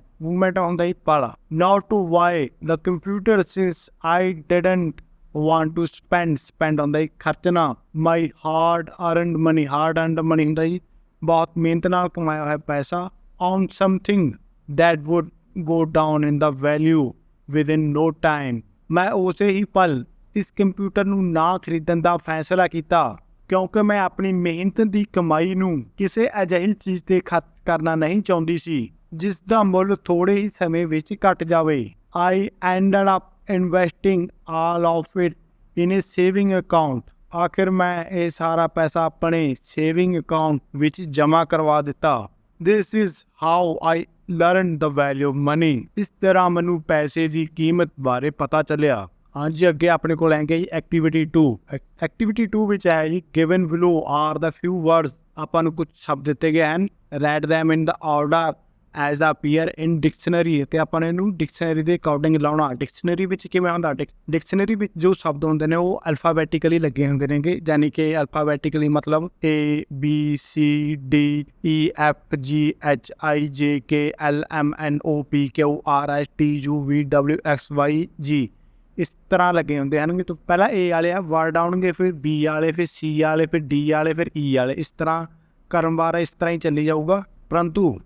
ਹੁੰਦਾ ਹੀ ਪਲ, not to buy the computer since I didn't want to spend ਹੁੰਦਾ ਹੀ ਖਰਚਣਾ। my hard earned money ਹੁੰਦਾ ਜੀ ਬਹੁਤ ਮਿਹਨਤ ਨਾਲ ਕਮਾਇਆ ਹੋਇਆ ਪੈਸਾ। on something that would go down in the value within no time। ਮੈਂ ਉਸੇ ਹੀ ਪਲ ਇਸ ਕੰਪਿਊਟਰ ਨੂੰ ਨਾ ਖਰੀਦਣ ਦਾ ਫੈਸਲਾ ਕੀਤਾ ਕਿਉਂਕਿ ਮੈਂ ਆਪਣੀ ਮਿਹਨਤ ਦੀ ਕਮਾਈ ਨੂੰ ਕਿਸੇ ਅਜਿਹੀ ਚੀਜ਼ 'ਤੇ ਖਰਚ ਕਰਨਾ ਨਹੀਂ ਚਾਹੁੰਦੀ ਸੀ ਜਿਸ ਦਾ ਮੁੱਲ ਥੋੜ੍ਹੇ ਹੀ ਸਮੇਂ ਵਿੱਚ ਘਟ ਜਾਵੇ। I ended up investing all of it in a saving account। ਆਖਿਰ ਮੈਂ ਇਹ ਸਾਰਾ ਪੈਸਾ ਆਪਣੇ ਸੇਵਿੰਗ ਅਕਾਊਂਟ ਵਿੱਚ ਜਮ੍ਹਾਂ ਕਰਵਾ ਦਿੱਤਾ। This is how I learned the value of money। ਇਸ ਤਰ੍ਹਾਂ ਮੈਨੂੰ ਪੈਸੇ ਦੀ ਕੀਮਤ ਬਾਰੇ ਪਤਾ ਚੱਲਿਆ। ਹਾਂਜੀ, ਅੱਗੇ ਆਪਣੇ ਕੋਲ ਹੈਗੇ ਜੀ ਐਕਟੀਵਿਟੀ 2। ਐਕਟੀਵਿਟੀ 2 ਵਿੱਚ ਹੈ ਜੀ given below are the few words। ਆਪਾਂ ਨੂੰ ਕੁਝ ਸ਼ਬਦ ਦਿੱਤੇ ਗਏ ਹਨ। read them in the order as appear in dictionary। ਅਤੇ ਆਪਾਂ ਨੇ ਇਹਨੂੰ ਡਿਕਸ਼ਨਰੀ ਦੇ ਅਕੋਰਡਿੰਗ ਲਾਉਣਾ। ਡਿਕਸ਼ਨਰੀ ਵਿੱਚ ਕਿਵੇਂ ਹੁੰਦਾ, ਡਿਕਸ਼ਨਰੀ ਵਿੱਚ ਜੋ ਸ਼ਬਦ ਹੁੰਦੇ ਨੇ ਉਹ ਅਲਫਾਬੈਟਿਕਲੀ ਲੱਗੇ ਹੁੰਦੇ ਨੇਗੇ, ਯਾਨੀ ਕਿ ਅਲਫਾਬੈਟਿਕਲੀ ਮਤਲਬ ABCDEFGHIJKLMNOPQRSTUVWXYG ਇਸ ਤਰ੍ਹਾਂ ਲੱਗੇ ਹੁੰਦੇ ਹਨ। ਤਾਂ ਪਹਿਲਾਂ A ਵਾਲੇ ਆ ਵਰਡ ਆਉਣਗੇ, ਫਿਰ B ਵਾਲੇ, ਫਿਰ C ਵਾਲੇ, ਫਿਰ D ਵਾਲੇ, ਫਿਰ E ਵਾਲੇ। ਇਸ ਤਰ੍ਹਾਂ ਕ੍ਰਮਵਾਰ ਇਸ ਤਰ੍ਹਾਂ ਹੀ ਚੱਲੀ ਜਾਊਗਾ। ਪਰੰਤੂ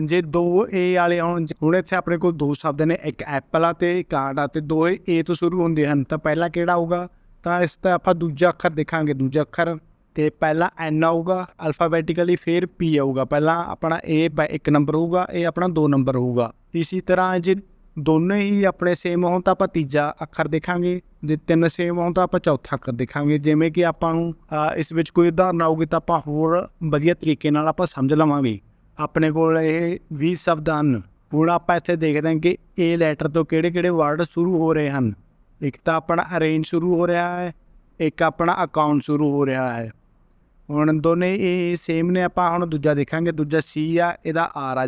ਜੇ 2 A ਵਾਲੇ ਆਉਣ, ਹੁਣ ਇੱਥੇ ਆਪਣੇ ਕੋਲ 2 ਸ਼ਬਦ ਨੇ, ਇੱਕ ਐਪਲ ਆ ਅਤੇ ਇੱਕ ਕਾਰਡ ਆ, ਅਤੇ ਦੋਵੇਂ A ਤੋਂ ਸ਼ੁਰੂ ਹੁੰਦੇ ਹਨ। ਤਾਂ ਪਹਿਲਾਂ ਕਿਹੜਾ ਆਊਗਾ, ਤਾਂ ਇਸ ਦਾ ਆਪਾਂ ਦੂਜਾ ਅੱਖਰ ਦੇਖਾਂਗੇ। ਦੂਜਾ ਅੱਖਰ ਅਤੇ ਪਹਿਲਾਂ N ਆਊਗਾ ਅਲਫਾਬੈਟਿਕਲੀ, ਫਿਰ P ਆਊਗਾ। ਪਹਿਲਾਂ ਆਪਣਾ A 1 ਨੰਬਰ ਹੋਊਗਾ, ਇਹ ਆਪਣਾ 2 ਨੰਬਰ ਹੋਊਗਾ। ਇਸੀ ਤਰ੍ਹਾਂ ਜੇ ਦੋਨੇ ਹੀ ਆਪਣੇ ਸੇਮ ਹੋਣ ਤਾਂ ਆਪਾਂ ਤੀਜਾ ਅੱਖਰ ਦੇਖਾਂਗੇ, ਜੇ 3 ਸੇਮ ਹੋਣ ਤਾਂ ਆਪਾਂ ਚੌਥਾ ਅੱਖਰ ਦੇਖਾਂਗੇ। ਜਿਵੇਂ ਕਿ ਆਪਾਂ ਨੂੰ ਇਸ ਵਿੱਚ ਕੋਈ ਉਦਾਹਰਨ ਆਊਗੀ ਤਾਂ ਆਪਾਂ ਹੋਰ ਵਧੀਆ ਤਰੀਕੇ ਨਾਲ ਆਪਾਂ ਸਮਝ ਲਵਾਂਗੇ। ਆਪਣੇ ਕੋਲ ਇਹ 20 ਸ਼ਬਦ ਹਨ। ਹੁਣ ਆਪਾਂ ਇੱਥੇ ਦੇਖਦੇ ਹਾਂ ਕਿ A ਲੈਟਰ ਤੋਂ ਕਿਹੜੇ ਵਰਡ ਸ਼ੁਰੂ ਹੋ ਰਹੇ ਹਨ। ਇੱਕ ਤਾਂ ਆਪਣਾ ਅਰੇਂਜ ਸ਼ੁਰੂ ਹੋ ਰਿਹਾ ਹੈ, ਇੱਕ ਆਪਣਾ ਅਕਾਊਂਟ ਸ਼ੁਰੂ ਹੋ ਰਿਹਾ ਹੈ। ਹੁਣ ਦੋਨੇ ਇਹ ਸੇਮ ਨੇ। ਆਪਾਂ ਹੁਣ ਦੂਜਾ ਦੇਖਾਂਗੇ। ਦੂਜਾ C ਆ, ਇਹਦਾ R ਆ,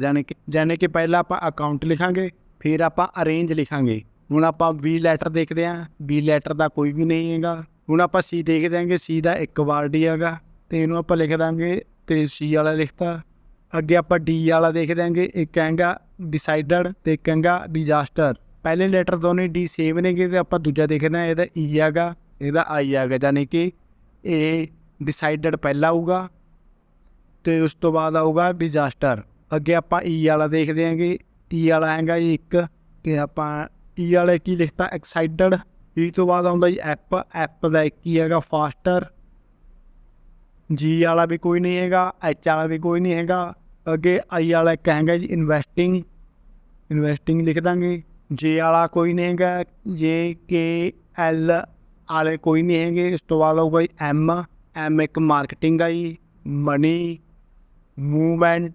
ਜਾਣੀ ਕਿ ਪਹਿਲਾਂ ਆਪਾਂ ਅਕਾਊਂਟ ਲਿਖਾਂਗੇ, ਫਿਰ ਆਪਾਂ ਅਰੇਂਜ ਲਿਖਾਂਗੇ। ਹੁਣ ਆਪਾਂ B ਲੈਟਰ ਦੇਖਦੇ ਹਾਂ। B ਲੈਟਰ ਦਾ ਕੋਈ ਵੀ ਨਹੀਂ ਹੈਗਾ। ਹੁਣ ਆਪਾਂ C ਦੇਖਦੇ ਹਾਂਗੇ। C ਦਾ ਇੱਕ ਵਰਡ ਹੀ ਹੈਗਾ ਅਤੇ ਇਹਨੂੰ ਆਪਾਂ ਲਿਖ ਦਾਂਗੇ ਤੇ ਸੀ ਵਾਲਾ ਲਿਖਤਾ। ਅੱਗੇ ਆਪਾਂ ਡੀ ਵਾਲਾ ਦੇਖ ਦਿਆਂਗੇ। ਇੱਕ ਹੈਗਾ ਡਿਸਾਈਡਡ ਤੇ ਇੱਕ ਹੈਗਾ ਡਿਜ਼ਾਸਟਰ। ਪਹਿਲੇ ਲੈਟਰ ਦੋਨੇ ਡੀ ਸੇਮ ਨੇਗੇ ਤੇ ਆਪਾਂ ਦੂਜਾ ਦੇਖਦੇ ਹਾਂ, ਇਹਦਾ ਈ ਹੈਗਾ, ਇਹਦਾ ਆਈ ਹੈਗਾ, ਯਾਨੀ ਕਿ ਇਹ ਡਿਸਾਈਡਡ ਪਹਿਲਾਂ ਆਊਗਾ ਤੇ ਉਸ ਤੋਂ ਬਾਅਦ ਆਊਗਾ ਡਿਜ਼ਾਸਟਰ। ਅੱਗੇ ਆਪਾਂ ਈ ਵਾਲਾ ਦੇਖਦੇ ਹਾਂਗੇ। ਈ ਵਾਲਾ ਹੈਗਾ ਜੀ ਇੱਕ, ਤੇ ਆਪਾਂ ਈ ਵਾਲੇ ਕੀ ਲਿਖਤਾ ਐਕਸਾਈਟਡ। ਈ ਤੋਂ ਬਾਅਦ ਆਉਂਦਾ ਜੀ ਐਪ। ਐਪ ਦਾ ਇੱਕ ਹੀ ਹੈਗਾ ਫਾਸਟਰ। ਜੀ ਵਾਲਾ ਵੀ ਕੋਈ ਨਹੀਂ ਹੈਗਾ, ਐਚ ਵਾਲਾ ਵੀ ਕੋਈ ਨਹੀਂ ਹੈਗਾ। ਅੱਗੇ ਆਈ ਵਾਲਾ ਇੱਕ ਹੈਗਾ ਜੀ ਇਨਵੈਸਟਿੰਗ। ਇਨਵੈਸਟਿੰਗ ਲਿਖ ਦਾਂਗੇ। ਜੇ ਵਾਲਾ ਕੋਈ ਨਹੀਂ ਹੈਗਾ। ਜੇ ਕੇ ਐਲ ਵਾਲੇ ਕੋਈ ਨਹੀਂ ਹੈਗੇ। ਇਸ ਤੋਂ ਬਾਅਦ ਆਊਗਾ ਜੀ ਐਮ। ਐਮ ਇੱਕ ਮਾਰਕੀਟਿੰਗ ਆ ਜੀ। Money, movement,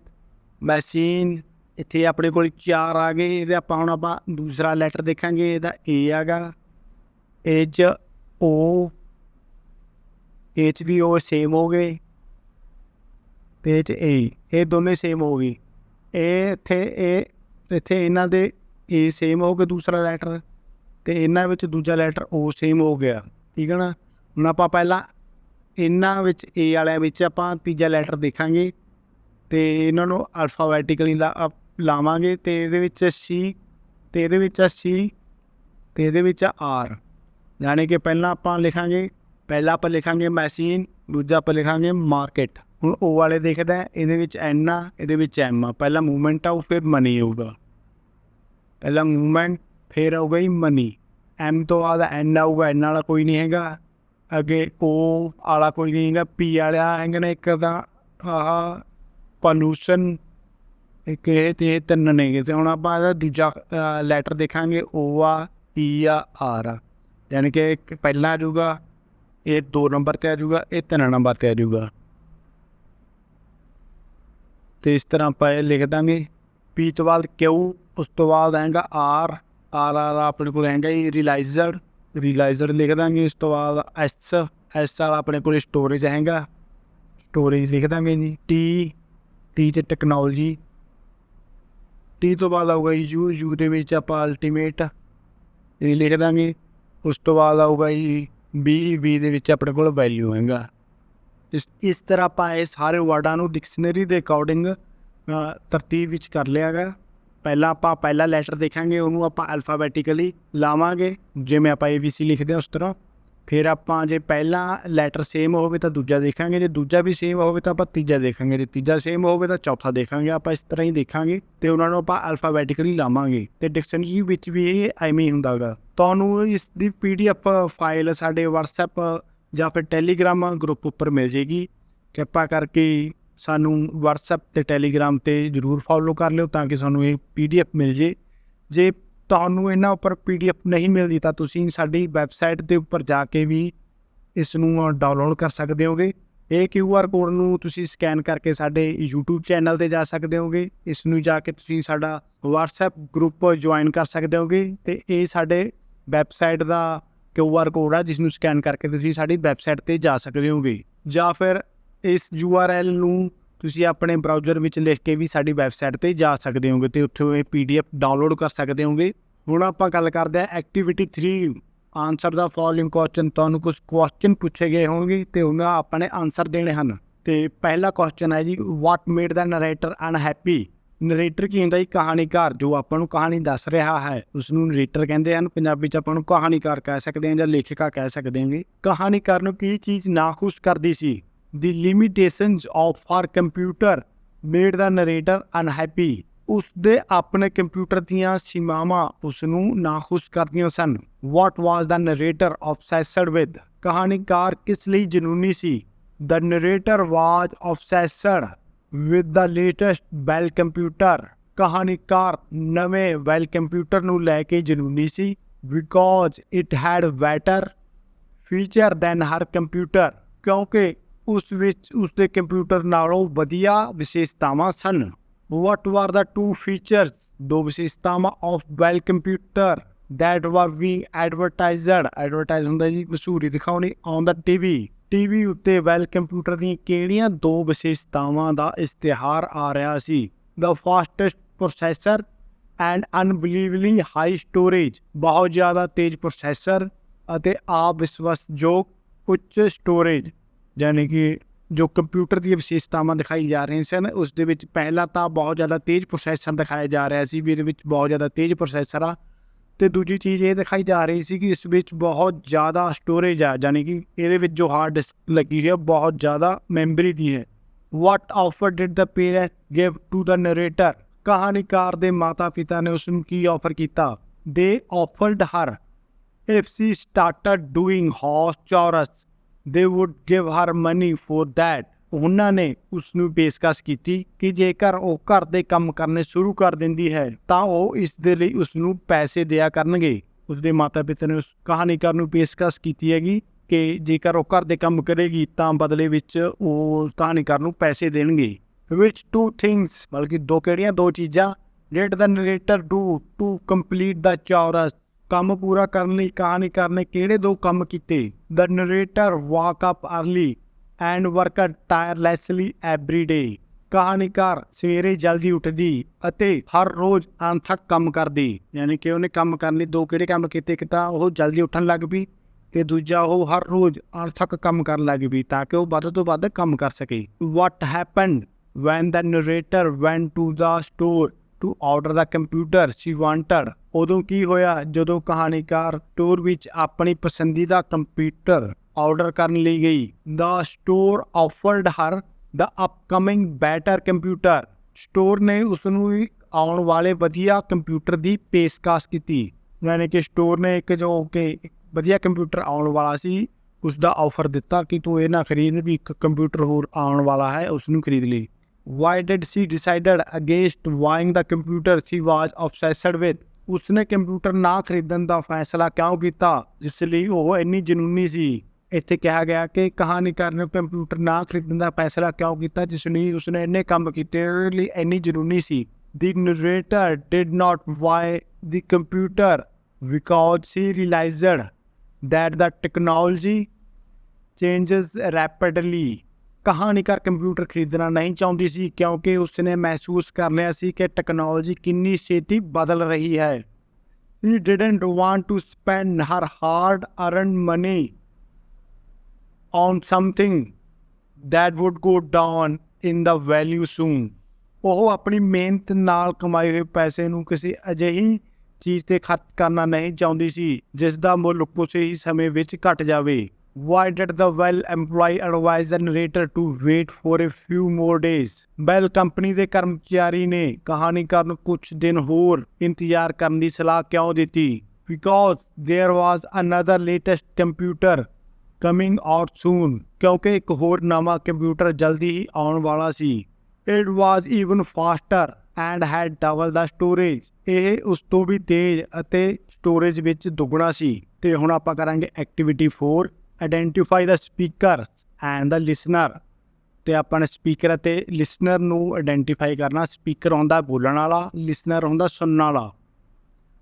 machine. ਇੱਥੇ ਆਪਣੇ ਕੋਲ 4 ਆ ਗਏ। ਇਹਦੇ ਹੁਣ ਆਪਾਂ ਦੂਸਰਾ ਲੈਟਰ ਦੇਖਾਂਗੇ। ਇਹਦਾ ਏ ਹੈਗਾ, ਏ 'ਚ ਓ, ਏ 'ਚ ਵੀ ਓ ਸੇਮ ਹੋ ਗਏ ਤੇ ਇਹ 'ਚ ਏ, ਇਹ ਦੋਨੇ ਸੇਮ ਹੋ ਗਏ। ਇਹ ਇੱਥੇ ਇਹਨਾਂ ਦੇ ਏ ਸੇਮ ਹੋ ਗਏ ਦੂਸਰਾ ਲੈਟਰ, ਤੇ ਇਹਨਾਂ ਵਿੱਚ ਦੂਜਾ ਲੈਟਰ ਓ ਸੇਮ ਹੋ ਗਿਆ। ਠੀਕ ਹੈ ਨਾ। ਹੁਣ ਆਪਾਂ ਪਹਿਲਾਂ ਇਹਨਾਂ ਵਿੱਚ ਏ ਵਾਲਿਆਂ ਵਿੱਚ ਆਪਾਂ ਤੀਜਾ ਲੈਟਰ ਦੇਖਾਂਗੇ ਤੇ ਇਹਨਾਂ ਨੂੰ ਅਲਫਾਬੈਟਿਕਲੀ ਲਾਵਾਂਗੇ। ਤੇ ਇਹਦੇ ਵਿੱਚ ਸੀ, ਤੇ ਇਹਦੇ ਵਿੱਚ ਸੀ, ਤੇ ਇਹਦੇ ਵਿੱਚ ਆਰ। ਯਾਨੀ ਕਿ ਪਹਿਲਾਂ ਆਪਾਂ ਲਿਖਾਂਗੇ ਮੈਸ਼ੀਨ, ਦੂਜਾ ਆਪਾਂ ਲਿਖਾਂਗੇ ਮਾਰਕੀਟ। ਹੁਣ ਓ ਵਾਲੇ ਦੇਖਦਾ, ਇਹਦੇ ਵਿੱਚ ਐਨ ਆ, ਇਹਦੇ ਵਿੱਚ ਐਮ ਆ। ਪਹਿਲਾਂ ਮੂਵਮੈਂਟ ਆਊ, ਫਿਰ ਮਨੀ ਆਊਗਾ। ਪਹਿਲਾਂ ਮੂਵਮੈਂਟ, ਫਿਰ ਆਊਗਾ ਜੀ ਮਨੀ। ਐਮ ਤੋਂ ਬਾਅਦ ਐਨ ਆਊਗਾ, ਐਨ ਵਾਲਾ ਕੋਈ ਨਹੀਂ ਹੈਗਾ। ਅੱਗੇ ਓ ਵਾਲਾ ਕੋਈ ਨਹੀਂ ਹੈਗਾ। ਪੀ ਵਾਲਾ ਹੈਗਾ ਨਾ ਇੱਕ ਤਾਂ ਆਹ ਪੋਲੂਸ਼ਨ। ਇੱਕ ਇਹ ਤੇ ਇਹ 3 ਨੇਗੇ। ਤੇ ਹੁਣ ਆਪਾਂ ਇਹਦਾ ਦੂਜਾ ਲੈਟਰ ਦੇਖਾਂਗੇ। ਓ ਆ, ਈ ਆ, ਆਰ ਆ। ਯਾਨੀ ਕਿ ਇੱਕ ਪਹਿਲਾਂ ਆ ਜਾਊਗਾ, ਇਹ 2 ਨੰਬਰ 'ਤੇ ਆ ਜਾਊਗਾ, ਇਹ 3 ਨੰਬਰ 'ਤੇ ਆ ਜਾਊਗਾ। ਤੇ ਇਸ ਤਰ੍ਹਾਂ ਆਪਾਂ ਇਹ ਲਿਖ ਦਾਂਗੇ। ਪੀ ਤੋਂ ਬਾਅਦ ਕਿਊ, ਉਸ ਤੋਂ ਬਾਅਦ ਹੈਗਾ ਆਰ। ਆਰ ਵਾਲਾ ਆਪਣੇ ਕੋਲ ਹੈਗਾ ਜੀ ਰਿਲਾਈਜ਼ਡ। ਰਿਲਾਈਜ਼ਡ ਲਿਖ ਦਾਂਗੇ। ਇਸ ਤੋਂ ਬਾਅਦ ਐਸ। ਐਸ ਵਾਲਾ ਆਪਣੇ ਕੋਲ ਸਟੋਰੇਜ ਹੈਗਾ, ਸਟੋਰੇਜ ਲਿਖ ਦਾਂਗੇ ਜੀ। ਟੀ, ਟੀ 'ਚ ਟੈਕਨੋਲੋਜੀ। ਟੀ ਤੋਂ ਬਾਅਦ ਆਊਗਾ ਜੀ ਯੂ। ਯੂ ਦੇ ਵਿੱਚ ਆਪਾਂ ਅਲਟੀਮੇਟ ਇਹ ਲਿਖ ਦਾਂਗੇ। ਉਸ ਤੋਂ ਬਾਅਦ ਆਊਗਾ ਜੀ ਬੀ। ਬੀ ਦੇ ਵਿੱਚ ਆਪਣੇ ਕੋਲ ਵੈਲਿਊ ਹੈਗਾ। ਇਸ ਤਰ੍ਹਾਂ ਆਪਾਂ ਇਹ ਸਾਰੇ ਵਰਡਾਂ ਨੂੰ ਡਿਕਸ਼ਨਰੀ ਦੇ ਅਕੋਰਡਿੰਗ ਤਰਤੀਬ ਵਿੱਚ ਕਰ ਲਿਆ ਗਾ। ਪਹਿਲਾਂ ਆਪਾਂ ਪਹਿਲਾ ਲੈਟਰ ਦੇਖਾਂਗੇ, ਉਹਨੂੰ ਆਪਾਂ ਅਲਫਾਬੈਟਿਕਲੀ ਲਾਵਾਂਗੇ ਜਿਵੇਂ ਆਪਾਂ ABC ਲਿਖਦੇ ਹਾਂ ਉਸ ਤਰ੍ਹਾਂ। ਫਿਰ ਆਪਾਂ ਜੇ ਪਹਿਲਾ ਲੈਟਰ ਸੇਮ ਹੋਵੇ ਤਾਂ ਦੂਜਾ ਦੇਖਾਂਗੇ, ਜੇ ਦੂਜਾ ਵੀ ਸੇਮ ਹੋਵੇ ਤਾਂ ਆਪਾਂ ਤੀਜਾ ਦੇਖਾਂਗੇ, ਜੇ ਤੀਜਾ ਸੇਮ ਹੋਵੇ ਤਾਂ ਚੌਥਾ ਦੇਖਾਂਗੇ। ਆਪਾਂ ਇਸ ਤਰ੍ਹਾਂ ਹੀ ਦੇਖਾਂਗੇ ਅਤੇ ਉਹਨਾਂ ਨੂੰ ਆਪਾਂ ਅਲਫਾਬੈਟਿਕਲੀ ਲਾਵਾਂਗੇ। ਅਤੇ ਡਿਕਸ਼ਨਰੀ ਵਿੱਚ ਵੀ ਇਹ ਐਵੇਂ ਹੀ ਹੁੰਦਾ ਗਾ। ਤੁਹਾਨੂੰ ਇਸ ਦੀ PDF ਫਾਈਲ ਸਾਡੇ WhatsApp ਜਾਂ ਫਿਰ ਟੈਲੀਗ੍ਰਾਮ ਗਰੁੱਪ ਉੱਪਰ ਮਿਲ ਜਾਏਗੀ। ਕਿਰਪਾ ਕਰਕੇ ਸਾਨੂੰ WhatsApp ਅਤੇ ਟੈਲੀਗ੍ਰਾਮ 'ਤੇ ਜ਼ਰੂਰ ਫੋਲੋ ਕਰ ਲਿਓ ਤਾਂ ਕਿ ਸਾਨੂੰ ਇਹ PDF ਮਿਲ ਜੇ। ਜੇ ਤੁਹਾਨੂੰ ਇਹਨਾਂ ਉੱਪਰ PDF ਨਹੀਂ ਮਿਲਦੀ ਤਾਂ ਤੁਸੀਂ ਸਾਡੀ ਵੈਬਸਾਈਟ ਦੇ ਉੱਪਰ ਜਾ ਕੇ ਵੀ ਇਸ ਨੂੰ ਡਾਊਨਲੋਡ ਕਰ ਸਕਦੇ ਹੋਗੇ। ਇਹ QR ਕੋਡ ਨੂੰ ਤੁਸੀਂ ਸਕੈਨ ਕਰਕੇ ਸਾਡੇ YouTube ਚੈਨਲ 'ਤੇ ਜਾ ਸਕਦੇ ਹੋਗੇ। ਇਸ ਨੂੰ ਜਾ ਕੇ ਤੁਸੀਂ ਸਾਡਾ WhatsApp ਗਰੁੱਪ ਜੁਆਇਨ ਕਰ ਸਕਦੇ ਹੋਗੇ। ਅਤੇ ਇਹ ਸਾਡੇ ਵੈਬਸਾਈਟ ਦਾ QR ਕੋਡ ਆ, ਜਿਸ ਨੂੰ ਸਕੈਨ ਕਰਕੇ ਤੁਸੀਂ ਸਾਡੀ ਵੈਬਸਾਈਟ 'ਤੇ ਜਾ ਸਕਦੇ ਹੋਗੇ। ਜਾਂ ਫਿਰ ਇਸ URL ਨੂੰ ਤੁਸੀਂ ਆਪਣੇ ਬਰਾਊਜ਼ਰ ਵਿੱਚ ਲਿਖ ਕੇ ਵੀ ਸਾਡੀ ਵੈਬਸਾਈਟ 'ਤੇ ਜਾ ਸਕਦੇ ਹੋਗੇ ਅਤੇ ਉੱਥੋਂ ਇਹ PDF ਡਾਊਨਲੋਡ ਕਰ ਸਕਦੇ ਹੋਗੇ। ਹੁਣ ਆਪਾਂ ਗੱਲ ਕਰਦੇ ਹਾਂ activity 3 answer the following question. ਤੁਹਾਨੂੰ ਕੁਝ ਕੁਐਸਚਨ ਪੁੱਛੇ ਗਏ ਹੋਣਗੇ ਅਤੇ ਉਹਨਾਂ ਆਪਣੇ ਆਨਸਰ ਦੇਣੇ ਹਨ। ਅਤੇ ਪਹਿਲਾ ਕੁਐਸਚਨ ਹੈ ਜੀ, ਵਾਟ ਮੇਡ ਦਾ ਨਰੇਟਰ ਅਨਹੈਪੀ। ਨਰੇਟਰ ਕੀ ਹੁੰਦਾ ਜੀ? ਕਹਾਣੀਕਾਰ। ਜੋ ਆਪਾਂ ਨੂੰ ਕਹਾਣੀ ਦੱਸ ਰਿਹਾ ਹੈ ਉਸ ਨੂੰ ਨਰੇਟਰ ਕਹਿੰਦੇ ਹਨ। ਪੰਜਾਬੀ 'ਚ ਆਪਾਂ ਨੂੰ ਕਹਾਣੀਕਾਰ ਕਹਿ ਸਕਦੇ ਹਾਂ ਜਾਂ ਲੇਖਿਕਾ ਕਹਿ ਸਕਦੇ ਹਾਂਗੇ। ਕਹਾਣੀਕਾਰ ਨੂੰ ਕੀ ਚੀਜ਼ ਨਾਖੁਸ਼ ਕਰਦੀ ਸੀ? The limitations of her computer made the narrator unhappy. ਉਸਦੇ ਆਪਣੇ ਕੰਪਿਊਟਰ ਦੀਆਂ ਸੀਮਾਵਾਂ ਉਸ ਨੂੰ ਨਾਖੁਸ਼ ਕਰਦੀਆਂ ਸਨ। What was the narrator obsessed with? ਕਹਾਣੀਕਾਰ ਕਿਸ ਲਈ ਜਨੂੰਨੀ ਸੀ? The narrator was obsessed with the latest Bell computer. ਕਹਾਣੀਕਾਰ ਨਵੇਂ ਵੈਲ ਕੰਪਿਊਟਰ ਨੂੰ ਲੈ ਕੇ ਜਨੂੰਨੀ ਸੀ। Because it had better feature than her computer. ਕਿਉਂਕਿ ਉਸ ਵਿੱਚ ਉਸਦੇ ਕੰਪਿਊਟਰ ਨਾਲੋਂ ਵਧੀਆ ਵਿਸ਼ੇਸ਼ਤਾਵਾਂ ਸਨ। What were the 2 features? 2 ਵਿਸ਼ੇਸ਼ਤਾਵਾਂ of Bell computer that were being advertised. Advertise ਹੁੰਦਾ ਜੀ ਮਸ਼ਹੂਰੀ ਦਿਖਾਉਣੀ on the TV. TV ਉੱਤੇ ਵੈਲ ਕੰਪਿਊਟਰ ਦੀਆਂ ਕਿਹੜੀਆਂ 2 ਵਿਸ਼ੇਸ਼ਤਾਵਾਂ ਦਾ ਇਸ਼ਤਿਹਾਰ ਆ ਰਿਹਾ ਸੀ? The fastest processor and unbelievably high storage. ਬਹੁਤ ਜ਼ਿਆਦਾ ਤੇਜ਼ ਪ੍ਰੋਸੈਸਰ ਅਤੇ ਅਵਿਸ਼ਵਾਸਯੋਗ ਉੱਚ ਸਟੋਰੇਜ। ਯਾਨੀ ਕਿ ਜੋ ਕੰਪਿਊਟਰ ਦੀਆਂ ਵਿਸ਼ੇਸ਼ਤਾਵਾਂ ਦਿਖਾਈ ਜਾ ਰਹੀਆਂ ਸਨ, ਉਸ ਦੇ ਵਿੱਚ ਪਹਿਲਾਂ ਤਾਂ ਬਹੁਤ ਜ਼ਿਆਦਾ ਤੇਜ਼ ਪ੍ਰੋਸੈਸਰ ਦਿਖਾਇਆ ਜਾ ਰਿਹਾ ਸੀ ਵੀ ਇਹਦੇ ਵਿੱਚ ਬਹੁਤ ਜ਼ਿਆਦਾ ਤੇਜ਼ ਪ੍ਰੋਸੈਸਰ ਆ, ਅਤੇ ਦੂਜੀ ਚੀਜ਼ ਇਹ ਦਿਖਾਈ ਜਾ ਰਹੀ ਸੀ ਕਿ ਇਸ ਵਿੱਚ ਬਹੁਤ ਜ਼ਿਆਦਾ ਸਟੋਰੇਜ ਆ, ਯਾਨੀ ਕਿ ਇਹਦੇ ਵਿੱਚ ਜੋ ਹਾਰਡ ਡਿਸਕ ਲੱਗੀ ਹੈ ਬਹੁਤ ਜ਼ਿਆਦਾ ਮੈਮਰੀ ਦੀ ਹੈ। What offer did the parent give to the narrator, ਕਹਾਣੀਕਾਰ ਦੇ ਮਾਤਾ ਪਿਤਾ ਨੇ ਉਸ ਨੂੰ ਕੀ ਆਫਰ ਕੀਤਾ? They offered her if she started doing house chores they would give her money for that। ਉਹਨਾਂ ਨੇ ਉਸ ਨੂੰ ਪੇਸ਼ਕਸ਼ ਕੀਤੀ ਕਿ ਜੇਕਰ ਉਹ ਘਰ ਦੇ ਕੰਮ ਕਰਨੇ ਸ਼ੁਰੂ ਕਰ ਦਿੰਦੀ ਹੈ ਤਾਂ ਉਹ ਇਸ ਦੇ ਲਈ ਉਸ ਨੂੰ ਪੈਸੇ ਦਿਆ ਕਰਨਗੇ। ਉਸਦੇ ਮਾਤਾ ਪਿਤਾ ਨੇ ਉਸ ਕਹਾਣੀਕਾਰ ਨੂੰ ਪੇਸ਼ਕਸ਼ ਕੀਤੀ ਹੈਗੀ ਕਿ ਜੇਕਰ ਉਹ ਘਰ ਦੇ ਕੰਮ ਕਰੇਗੀ ਤਾਂ ਬਦਲੇ ਵਿੱਚ ਉਹ ਕਹਾਣੀਕਾਰ ਨੂੰ ਪੈਸੇ ਦੇਣਗੇ। which two things, ਬਲਕਿ ਦੋ ਚੀਜ਼ਾਂ did the narrator do to complete the chores, ਕੰਮ ਪੂਰਾ ਕਰਨ ਲਈ ਕਹਾਣੀਕਾਰ ਨੇ ਕਿਹੜੇ ਦੋ ਕੰਮ ਕੀਤੇ? The narrator wake up early and work tirelessly every day, ਕਹਾਣੀਕਾਰ ਸਵੇਰੇ ਜਲਦੀ ਉੱਠਦੀ ਅਤੇ ਹਰ ਰੋਜ਼ ਅਣਥੱਕ ਕੰਮ ਕਰਦੀ। ਯਾਨੀ ਕਿ ਉਹਨੇ ਕੰਮ ਕਰਨ ਲਈ ਦੋ ਕਿਹੜੇ ਕੰਮ ਕੀਤੇ? ਇੱਕ ਤਾਂ ਉਹ ਜਲਦੀ ਉੱਠਣ ਲੱਗ ਪਈ ਅਤੇ ਦੂਜਾ ਉਹ ਹਰ ਰੋਜ਼ ਅਣਥੱਕ ਕੰਮ ਕਰਨ ਲੱਗ ਪਈ ਤਾਂ ਕਿ ਉਹ ਵੱਧ ਤੋਂ ਵੱਧ ਕੰਮ ਕਰ ਸਕੇ। What happened when the narrator went to the store to order the computer she wanted, ਉਦੋਂ ਕੀ ਹੋਇਆ ਜਦੋਂ ਕਹਾਣੀਕਾਰ ਸਟੋਰ ਵਿੱਚ ਆਪਣੀ ਪਸੰਦੀਦਾ ਕੰਪਿਊਟਰ ਆਰਡਰ ਕਰਨ ਲਈ ਗਈ? ਦਾ ਸਟੋਰ ਆਫਰਡ ਹਰ ਦ ਅਪਕਮਿੰਗ ਬੈਟਰ ਕੰਪਿਊਟਰ, ਸਟੋਰ ਨੇ ਉਸ ਨੂੰ ਆਉਣ ਵਾਲੇ ਵਧੀਆ ਕੰਪਿਊਟਰ ਦੀ ਪੇਸ਼ਕਸ਼ ਕੀਤੀ। ਯਾਨੀ ਕਿ ਸਟੋਰ ਨੇ ਇੱਕ ਜੋ ਕਿ ਵਧੀਆ ਕੰਪਿਊਟਰ ਆਉਣ ਵਾਲਾ ਸੀ ਉਸ ਦਾ ਆਫਰ ਦਿੱਤਾ ਕਿ ਤੂੰ ਇਹ ਨਾ ਖਰੀਦ ਵੀ ਇੱਕ ਕੰਪਿਊਟਰ ਹੋਰ ਆਉਣ ਵਾਲਾ ਹੈ ਉਸ ਨੂੰ ਖਰੀਦ ਲਈ। Why did she decided against buying the computer she was obsessed with, ਉਸਨੇ ਕੰਪਿਊਟਰ ਨਾ ਖਰੀਦਣ ਦਾ ਫੈਸਲਾ ਕਿਉਂ ਕੀਤਾ ਜਿਸ ਲਈ ਉਹ ਇੰਨੀ ਜਨੂੰਨੀ ਸੀ? ਇੱਥੇ ਕਿਹਾ ਗਿਆ ਕਿ ਕਹਾਣੀਕਾਰ ਨੇ ਕੰਪਿਊਟਰ ਨਾ ਖਰੀਦਣ ਦਾ ਫੈਸਲਾ ਕਿਉਂ ਕੀਤਾ ਜਿਸ ਲਈ ਉਸਨੇ ਇੰਨੇ ਕੰਮ ਕੀਤੇ, ਉਹਦੇ ਲਈ ਇੰਨੀ ਜਨੂੰਨੀ ਸੀ। The narrator did not buy the computer because she realized that the technology changes rapidly, ਕਹਾਣੀਕਾਰ ਕੰਪਿਊਟਰ ਖਰੀਦਣਾ ਨਹੀਂ ਚਾਹੁੰਦੀ ਸੀ ਕਿਉਂਕਿ ਉਸਨੇ ਮਹਿਸੂਸ ਕਰ ਲਿਆ ਸੀ ਕਿ ਟੈਕਨੋਲੋਜੀ ਕਿੰਨੀ ਛੇਤੀ ਬਦਲ ਰਹੀ ਹੈ। She didn't want to spend her hard earned money on something that would go down in the value soon, ਉਹ ਆਪਣੀ ਮਿਹਨਤ ਨਾਲ ਕਮਾਏ ਹੋਏ ਪੈਸੇ ਨੂੰ ਕਿਸੇ ਅਜਿਹੀ ਚੀਜ਼ 'ਤੇ ਖਰਚ ਕਰਨਾ ਨਹੀਂ ਚਾਹੁੰਦੀ ਸੀ ਜਿਸ ਦਾ ਮੁੱਲ ਕਿਸੇ ਹੀ ਸਮੇਂ ਵਿੱਚ ਘਟ ਜਾਵੇ। Why did the Bell employee advise the narrator to wait for a few more days? Bell company ਦੇ ਕਰਮਚਾਰੀ ਨੇ ਕਹਾਣੀਕਾਰ ਨੂੰ ਕੁਝ ਦਿਨ ਹੋਰ ਇੰਤਜ਼ਾਰ ਕਰਨ ਦੀ ਸਲਾਹ ਕਿਉਂ ਦਿੱਤੀ? Because there was another latest computer coming out soon, ਕਿਉਂਕਿ ਇੱਕ ਹੋਰ ਨਵਾਂ ਕੰਪਿਊਟਰ ਜਲਦੀ ਹੀ ਆਉਣ ਵਾਲਾ ਸੀ। It was even faster and had double the storage, ਇਹ ਉਸ ਤੋਂ ਵੀ ਤੇਜ਼ ਅਤੇ ਸਟੋਰੇਜ ਵਿੱਚ ਦੁੱਗਣਾ ਸੀ। ਤੇ ਹੁਣ ਆਪਾਂ ਕਰਾਂਗੇ activity 4, identify the speaker and the listener. ਅਤੇ ਆਪਾਂ ਨੇ ਸਪੀਕਰ ਅਤੇ ਲਿਸਨਰ ਨੂੰ ਆਈਡੈਂਟੀਫਾਈ ਕਰਨਾ। ਸਪੀਕਰ ਹੁੰਦਾ ਬੋਲਣ ਵਾਲਾ, ਲਿਸਨਰ ਹੁੰਦਾ ਸੁਣਨ ਵਾਲਾ।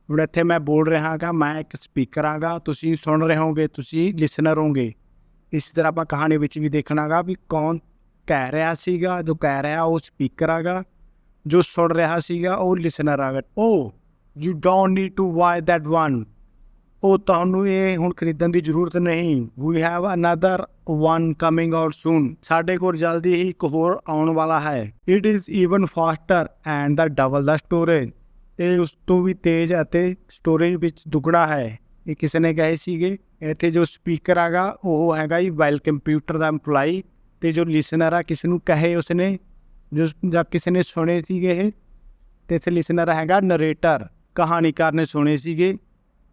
ਹੁਣ ਇੱਥੇ ਮੈਂ ਬੋਲ ਰਿਹਾ ਗਾ, ਮੈਂ ਇੱਕ ਸਪੀਕਰ ਆਂਗਾ, ਤੁਸੀਂ ਸੁਣ ਰਹੇ ਹੋਗੇ, ਤੁਸੀਂ ਲਿਸਨਰ ਹੋਗੇ। ਇਸ ਤਰ੍ਹਾਂ ਆਪਾਂ ਕਹਾਣੀ ਵਿੱਚ ਵੀ ਦੇਖਣਾ ਗਾ ਵੀ ਕੌਣ ਕਹਿ ਰਿਹਾ ਸੀਗਾ, ਜੋ ਕਹਿ ਰਿਹਾ ਉਹ ਸਪੀਕਰ ਆਗਾ, ਜੋ ਸੁਣ ਰਿਹਾ ਸੀਗਾ ਉਹ ਲਿਸਨਰ ਆਗਾ। Oh you don't need to buy that one, ਉਹ ਤੁਹਾਨੂੰ ਇਹ ਹੁਣ ਖਰੀਦਣ ਦੀ ਜ਼ਰੂਰਤ ਨਹੀਂ। We have another one coming out soon, ਸਾਡੇ ਕੋਲ ਜਲਦੀ ਹੀ ਇੱਕ ਹੋਰ ਆਉਣ ਵਾਲਾ ਹੈ। It is even faster and the double the storage, ਇਹ ਉਸ ਤੋਂ ਵੀ ਤੇਜ਼ ਅਤੇ ਸਟੋਰੇਜ ਵਿੱਚ ਦੁੱਗਣਾ ਹੈ। ਇਹ ਕਿਸੇ ਨੇ ਕਹੇ ਸੀਗੇ। ਇੱਥੇ ਜੋ ਸਪੀਕਰ ਹੈਗਾ ਉਹ ਹੈਗਾ ਜੀ ਵੈਲ ਕੰਪਿਊਟਰ ਦਾ ਇੰਪਲਾਈ, ਅਤੇ ਜੋ ਲਿਸਨਰ ਆ ਕਿਸੇ ਨੂੰ ਕਹੇ ਉਸਨੇ ਜੋ ਜਾਂ ਕਿਸੇ ਨੇ ਸੁਣੇ ਸੀਗੇ ਇਹ, ਅਤੇ ਇੱਥੇ ਲਿਸਨਰ ਹੈਗਾ ਨਰੇਟਰ, ਕਹਾਣੀਕਾਰ ਨੇ ਸੁਣੇ ਸੀਗੇ।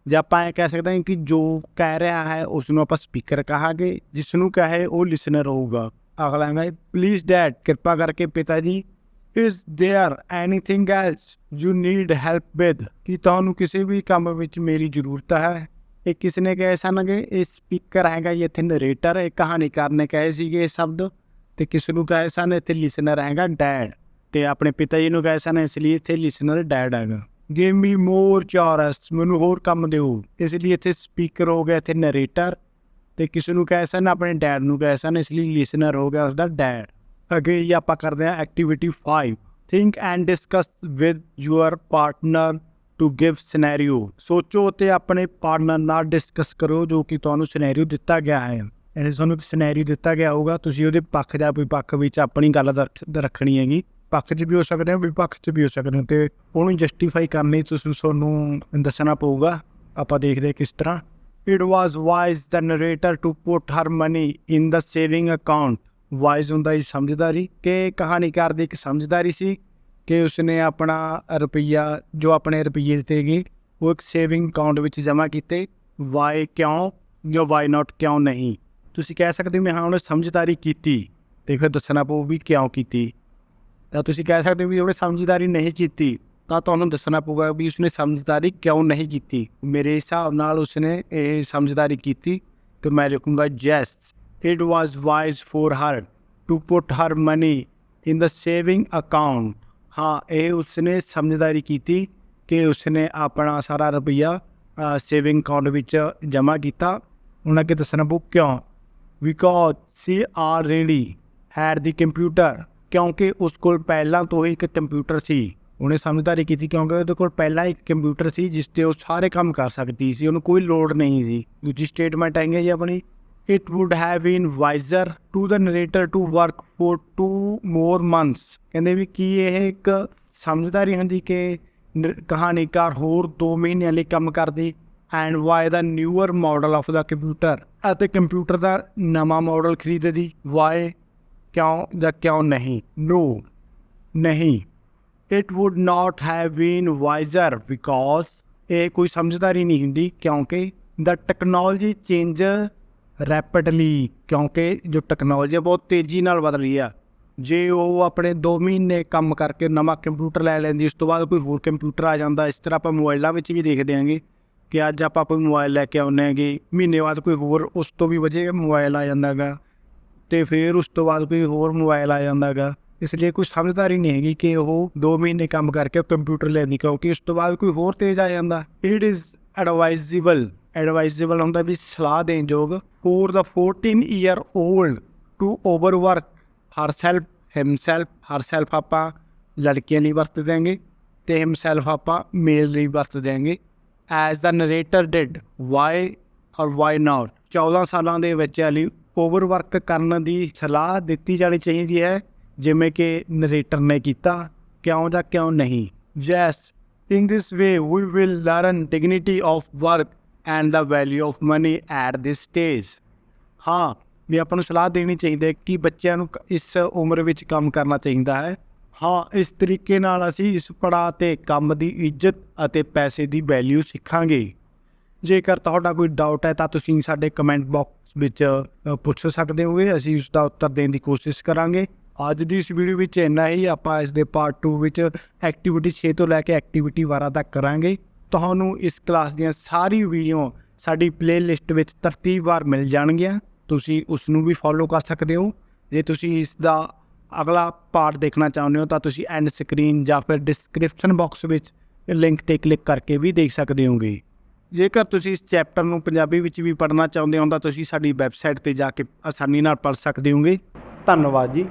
ਜਾਂ ਆਪਾਂ ਇਹ ਕਹਿ ਸਕਦੇ ਹਾਂ ਕਿ ਜੋ ਕਹਿ ਰਿਹਾ ਹੈ ਉਸ ਨੂੰ ਆਪਾਂ ਸਪੀਕਰ ਕਹਾਂਗੇ, ਜਿਸ ਨੂੰ ਕਹੇ ਉਹ ਲਿਸਨਰ ਹੋਊਗਾ। ਅਗਲਾ ਹੈਗਾ ਪਲੀਜ਼ ਡੈਡ, ਕਿਰਪਾ ਕਰਕੇ ਪਿਤਾ ਜੀ। Is there anything else you need help with, ਕੀ ਤੁਹਾਨੂੰ ਕਿਸੇ ਵੀ ਕੰਮ ਵਿੱਚ ਮੇਰੀ ਜ਼ਰੂਰਤ ਹੈ? ਇਹ ਕਿਸ ਨੇ ਕਹੇ ਸਨਗੇ? ਇਹ ਸਪੀਕਰ ਹੈਗਾ ਜੀ, ਇੱਥੇ ਨਰੇਟਰ, ਇਹ ਕਹਾਣੀਕਾਰ ਨੇ ਕਹੇ ਸੀਗੇ ਇਹ ਸ਼ਬਦ। ਅਤੇ ਕਿਸ ਨੂੰ ਕਹੇ ਸਨ? ਇੱਥੇ ਲਿਸਨਰ ਹੈਗਾ ਡੈਡ, ਅਤੇ ਆਪਣੇ ਪਿਤਾ ਜੀ ਨੂੰ ਕਹੇ ਸਨ, ਇਸ ਲਈ ਇੱਥੇ ਲਿਸਨਰ ਡੈਡ ਹੈਗਾ। ਗਿਵ ਮੀ ਮੋਰ ਚੋਰਸ, ਮੈਨੂੰ ਹੋਰ ਕੰਮ ਦਿਓ, ਇਸ ਲਈ ਇੱਥੇ ਸਪੀਕਰ ਹੋ ਗਿਆ, ਇੱਥੇ ਨਰੇਟਰ। ਅਤੇ ਕਿਸ ਨੂੰ ਕਹੇ ਸਨ? ਆਪਣੇ ਡੈਡ ਨੂੰ ਕਹੇ ਸਨ, ਇਸ ਲਈ ਲਿਸਨਰ ਹੋ ਗਿਆ ਉਸਦਾ ਡੈਡ। ਅੱਗੇ ਹੀ ਆਪਾਂ ਕਰਦੇ ਹਾਂ activity 5, think and discuss with your partner to give scenario. ਸੋਚੋ ਅਤੇ ਆਪਣੇ ਪਾਰਟਨਰ ਨਾਲ ਡਿਸਕਸ ਕਰੋ ਜੋ ਕਿ ਤੁਹਾਨੂੰ ਸਿਨੈਰੀਓ ਦਿੱਤਾ ਗਿਆ ਹੈ। ਇਹ ਤੁਹਾਨੂੰ ਇੱਕ ਸਿਨੈਰੀਓ ਦਿੱਤਾ ਗਿਆ ਹੋਊਗਾ, ਤੁਸੀਂ ਉਹਦੇ ਪੱਖ ਜਾਂ ਵਿਪੱਖ ਵਿੱਚ ਆਪਣੀ ਗੱਲ ਰੱਖਣੀ ਹੈਗੀ। ਪੱਖ 'ਚ ਵੀ ਹੋ ਸਕਦੇ ਹੋ, ਵਿਪੱਖ 'ਚ ਵੀ ਹੋ ਸਕਦੇ ਹੋ, ਅਤੇ ਉਹਨੂੰ ਜਸਟੀਫਾਈ ਕਰਨ ਲਈ ਤੁਹਾਨੂੰ ਦੱਸਣਾ ਪਊਗਾ। ਆਪਾਂ ਦੇਖਦੇ ਕਿਸ ਤਰ੍ਹਾਂ। It was wise the narrator to put her money in the saving account. Wise ਹੁੰਦਾ ਜੀ ਸਮਝਦਾਰੀ, ਕਿ ਕਹਾਣੀਕਾਰ ਦੀ ਇੱਕ ਸਮਝਦਾਰੀ ਸੀ ਕਿ ਉਸਨੇ ਆਪਣਾ ਰੁਪਈਆ, ਜੋ ਆਪਣੇ ਰੁਪਈਏ ਦਿੱਤੇ ਗਏ, ਉਹ ਇੱਕ ਸੇਵਿੰਗ ਅਕਾਊਂਟ ਵਿੱਚ ਜਮ੍ਹਾਂ ਕੀਤੇ। ਵਾਈ ਕਿਉਂ, ਜਾਂ ਵਾਈ ਨਾਟ ਕਿਉਂ ਨਹੀਂ। ਤੁਸੀਂ ਕਹਿ ਸਕਦੇ ਹੋ ਮੈਂ ਹਾਂ ਉਹਨੇ ਸਮਝਦਾਰੀ ਕੀਤੀ, ਅਤੇ ਫਿਰ ਦੱਸਣਾ ਪਊ ਵੀ ਕਿਉਂ ਕੀਤੀ। ਤਾਂ ਤੁਸੀਂ ਕਹਿ ਸਕਦੇ ਹੋ ਵੀ ਉਹਨੇ ਸਮਝਦਾਰੀ ਨਹੀਂ ਕੀਤੀ, ਤਾਂ ਤੁਹਾਨੂੰ ਦੱਸਣਾ ਪਊਗਾ ਵੀ ਉਸਨੇ ਸਮਝਦਾਰੀ ਕਿਉਂ ਨਹੀਂ ਕੀਤੀ। ਮੇਰੇ ਹਿਸਾਬ ਨਾਲ ਉਸਨੇ ਇਹ ਸਮਝਦਾਰੀ ਕੀਤੀ, ਅਤੇ ਮੈਂ ਲਿਖੂੰਗਾ yes it was wise for her to put her money in the saving account. ਹਾਂ, ਇਹ ਉਸਨੇ ਸਮਝਦਾਰੀ ਕੀਤੀ ਕਿ ਉਸਨੇ ਆਪਣਾ ਸਾਰਾ ਰੁਪਈਆ ਸੇਵਿੰਗ ਅਕਾਊਂਟ ਵਿੱਚ ਜਮ੍ਹਾਂ ਕੀਤਾ। ਉਹਨਾਂ ਅੱਗੇ ਦੱਸਣਾ ਪਊ ਕਿਉਂ। Because C already head the computer, ਕਿਉਂਕਿ ਉਸ ਕੋਲ ਪਹਿਲਾਂ ਤੋਂ ਹੀ ਇੱਕ ਕੰਪਿਊਟਰ ਸੀ। ਉਹਨੇ ਸਮਝਦਾਰੀ ਕੀਤੀ ਕਿਉਂਕਿ ਉਹਦੇ ਕੋਲ ਪਹਿਲਾਂ ਇੱਕ ਕੰਪਿਊਟਰ ਸੀ ਜਿਸ 'ਤੇ ਉਹ ਸਾਰੇ ਕੰਮ ਕਰ ਸਕਦੀ ਸੀ, ਉਹਨੂੰ ਕੋਈ ਲੋੜ ਨਹੀਂ ਸੀ। ਦੂਜੀ ਸਟੇਟਮੈਂਟ ਆਏਗੀ ਜੀ ਆਪਣੀ, it would have been wiser to the narrator to work for 2 more months। ਕਹਿੰਦੇ ਵੀ ਕੀ ਇਹ ਇੱਕ ਸਮਝਦਾਰੀ ਹੁੰਦੀ ਕਿ ਕਹਾਣੀਕਾਰ ਹੋਰ 2 ਮਹੀਨਿਆਂ ਲਈ ਕੰਮ ਕਰਦੀ। And why the newer model of the computer, ਅਤੇ ਕੰਪਿਊਟਰ ਦਾ ਨਵਾਂ ਮਾਡਲ ਖਰੀਦਦੀ। ਵਾਈ ਕਿਉਂ ਜਾਂ ਕਿਉਂ ਨਹੀਂ। ਨੋ ਨਹੀਂ। It would not have been wiser because, ਇਹ ਕੋਈ ਸਮਝਦਾਰੀ ਨਹੀਂ ਹੁੰਦੀ ਕਿਉਂਕਿ ਦ ਟੈਕਨੋਲੋਜੀ ਚੇਂਜ ਰੈਪਿਡਲੀ, ਕਿਉਂਕਿ ਜੋ ਟੈਕਨੋਲੋਜੀ ਬਹੁਤ ਤੇਜ਼ੀ ਨਾਲ ਬਦਲ ਰਹੀ ਆ। ਜੇ ਉਹ ਆਪਣੇ 2 ਮਹੀਨੇ ਕੰਮ ਕਰਕੇ ਨਵਾਂ ਕੰਪਿਊਟਰ ਲੈ ਲੈਂਦੀ, ਉਸ ਤੋਂ ਬਾਅਦ ਕੋਈ ਹੋਰ ਕੰਪਿਊਟਰ ਆ ਜਾਂਦਾ। ਇਸ ਤਰ੍ਹਾਂ ਆਪਾਂ ਮੋਬਾਈਲਾਂ ਵਿੱਚ ਵੀ ਦੇਖਦੇ ਹਾਂਗੇ ਕਿ ਅੱਜ ਆਪਾਂ ਕੋਈ ਮੋਬਾਈਲ ਲੈ ਕੇ ਆਉਂਦੇ ਹੈਗੇ, ਮਹੀਨੇ ਬਾਅਦ ਕੋਈ ਹੋਰ ਉਸ ਤੋਂ ਵੀ ਵਧੀਆ ਮੋਬਾਈਲ ਆ ਜਾਂਦਾ ਹੈਗਾ, ਅਤੇ ਫਿਰ ਉਸ ਤੋਂ ਬਾਅਦ ਕੋਈ ਹੋਰ ਮੋਬਾਈਲ ਆ ਜਾਂਦਾ ਹੈਗਾ। ਇਸ ਲਈ ਕੋਈ ਸਮਝਦਾਰੀ ਨਹੀਂ ਹੈਗੀ ਕਿ ਉਹ 2 ਮਹੀਨੇ ਕੰਮ ਕਰਕੇ ਕੰਪਿਊਟਰ ਲੈਂਦੀ, ਕਿਉਂਕਿ ਉਸ ਤੋਂ ਬਾਅਦ ਕੋਈ ਹੋਰ ਤੇਜ਼ ਆ ਜਾਂਦਾ। ਇਟ ਇਜ਼ ਐਡਵਾਈਜ਼ੇਬਲ, ਐਡਵਾਈਜ਼ੇਬਲ ਹੁੰਦਾ ਵੀ ਸਲਾਹ ਦੇਣ ਯੋਗ। For the 14 year old to overwork herself himself. Herself ਆਪਾਂ ਲੜਕੀਆਂ ਲਈ ਵਰਤ ਦਿਆਂਗੇ, ਅਤੇ ਹਿਮਸੈਲਫ ਆਪਾਂ ਮੇਲ ਲਈ ਵਰਤ ਦਿਆਂਗੇ। As the narrator did, why or why not. 14 ਸਾਲਾਂ ਦੇ ਬੱਚਿਆਂ ਲਈ ਓਵਰਵਰਕ ਕਰਨ ਦੀ ਸਲਾਹ ਦਿੱਤੀ ਜਾਣੀ ਚਾਹੀਦੀ ਹੈ, ਜਿਵੇਂ ਕਿ ਨਰੇਟਰ ਨੇ ਕੀਤਾ। ਕਿਉਂ ਜਾਂ ਕਿਉਂ ਨਹੀਂ। Yes in this way we will learn dignity of work and the value of money at this stage. ਹਾਂ, ਵੀ ਆਪਾਂ ਨੂੰ ਸਲਾਹ ਦੇਣੀ ਚਾਹੀਦੀ ਹੈ ਕਿ ਬੱਚਿਆਂ ਨੂੰ ਇਸ ਉਮਰ ਵਿੱਚ ਕੰਮ ਕਰਨਾ ਚਾਹੀਦਾ ਹੈ। ਹਾਂ, ਇਸ ਤਰੀਕੇ ਨਾਲ ਅਸੀਂ ਇਸ ਪੜਾਅ 'ਤੇ ਕੰਮ ਦੀ ਇੱਜ਼ਤ ਅਤੇ ਪੈਸੇ ਦੀ ਵੈਲਿਊ ਸਿੱਖਾਂਗੇ। ਜੇਕਰ ਤੁਹਾਡਾ ਕੋਈ ਡਾਊਟ ਹੈ ਤਾਂ ਤੁਸੀਂ ਸਾਡੇ ਕਮੈਂਟ ਬਾਕਸ ਵਿੱਚ ਪੁੱਛ ਸਕਦੇ ਹੋਗੇ, ਅਸੀਂ ਉਸ ਦਾ ਉੱਤਰ ਦੇਣ ਦੀ ਕੋਸ਼ਿਸ਼ ਕਰਾਂਗੇ। ਅੱਜ ਦੀ ਇਸ ਵੀਡੀਓ ਵਿੱਚ ਇੰਨਾ ਹੀ। ਆਪਾਂ ਇਸ ਦੇ ਪਾਰਟ 2 ਵਿੱਚ ਐਕਟੀਵਿਟੀ 6 ਤੋਂ ਲੈ ਕੇ ਐਕਟੀਵਿਟੀ 12 ਤੱਕ ਕਰਾਂਗੇ। ਤੁਹਾਨੂੰ ਇਸ ਕਲਾਸ ਦੀਆਂ ਸਾਰੀ ਵੀਡੀਓ ਸਾਡੀ ਪਲੇਲਿਸਟ ਵਿੱਚ ਤਰਤੀਬਵਾਰ ਮਿਲ ਜਾਣਗੀਆਂ, ਤੁਸੀਂ ਉਸ ਨੂੰ ਵੀ ਫੋਲੋ ਕਰ ਸਕਦੇ ਹੋ। ਜੇ ਤੁਸੀਂ ਇਸ ਦਾ ਅਗਲਾ ਪਾਰਟ ਦੇਖਣਾ ਚਾਹੁੰਦੇ ਹੋ ਤਾਂ ਤੁਸੀਂ ਐਂਡ ਸਕਰੀਨ ਜਾਂ ਫਿਰ ਡਿਸਕ੍ਰਿਪਸ਼ਨ ਬਾਕਸ ਵਿੱਚ ਲਿੰਕ 'ਤੇ ਕਲਿੱਕ ਕਰਕੇ ਵੀ ਦੇਖ ਸਕਦੇ ਹੋਗੇ। ਜੇਕਰ ਤੁਸੀਂ ਇਸ ਚੈਪਟਰ ਨੂੰ ਪੰਜਾਬੀ ਵਿੱਚ ਵੀ ਪੜ੍ਹਨਾ ਚਾਹੁੰਦੇ ਹੋ ਤਾਂ ਤੁਸੀਂ ਸਾਡੀ ਵੈਬਸਾਈਟ 'ਤੇ ਜਾ ਕੇ ਆਸਾਨੀ ਨਾਲ ਪੜ੍ਹ ਸਕਦੇ ਹੋਗੇ। ਧੰਨਵਾਦ ਜੀ।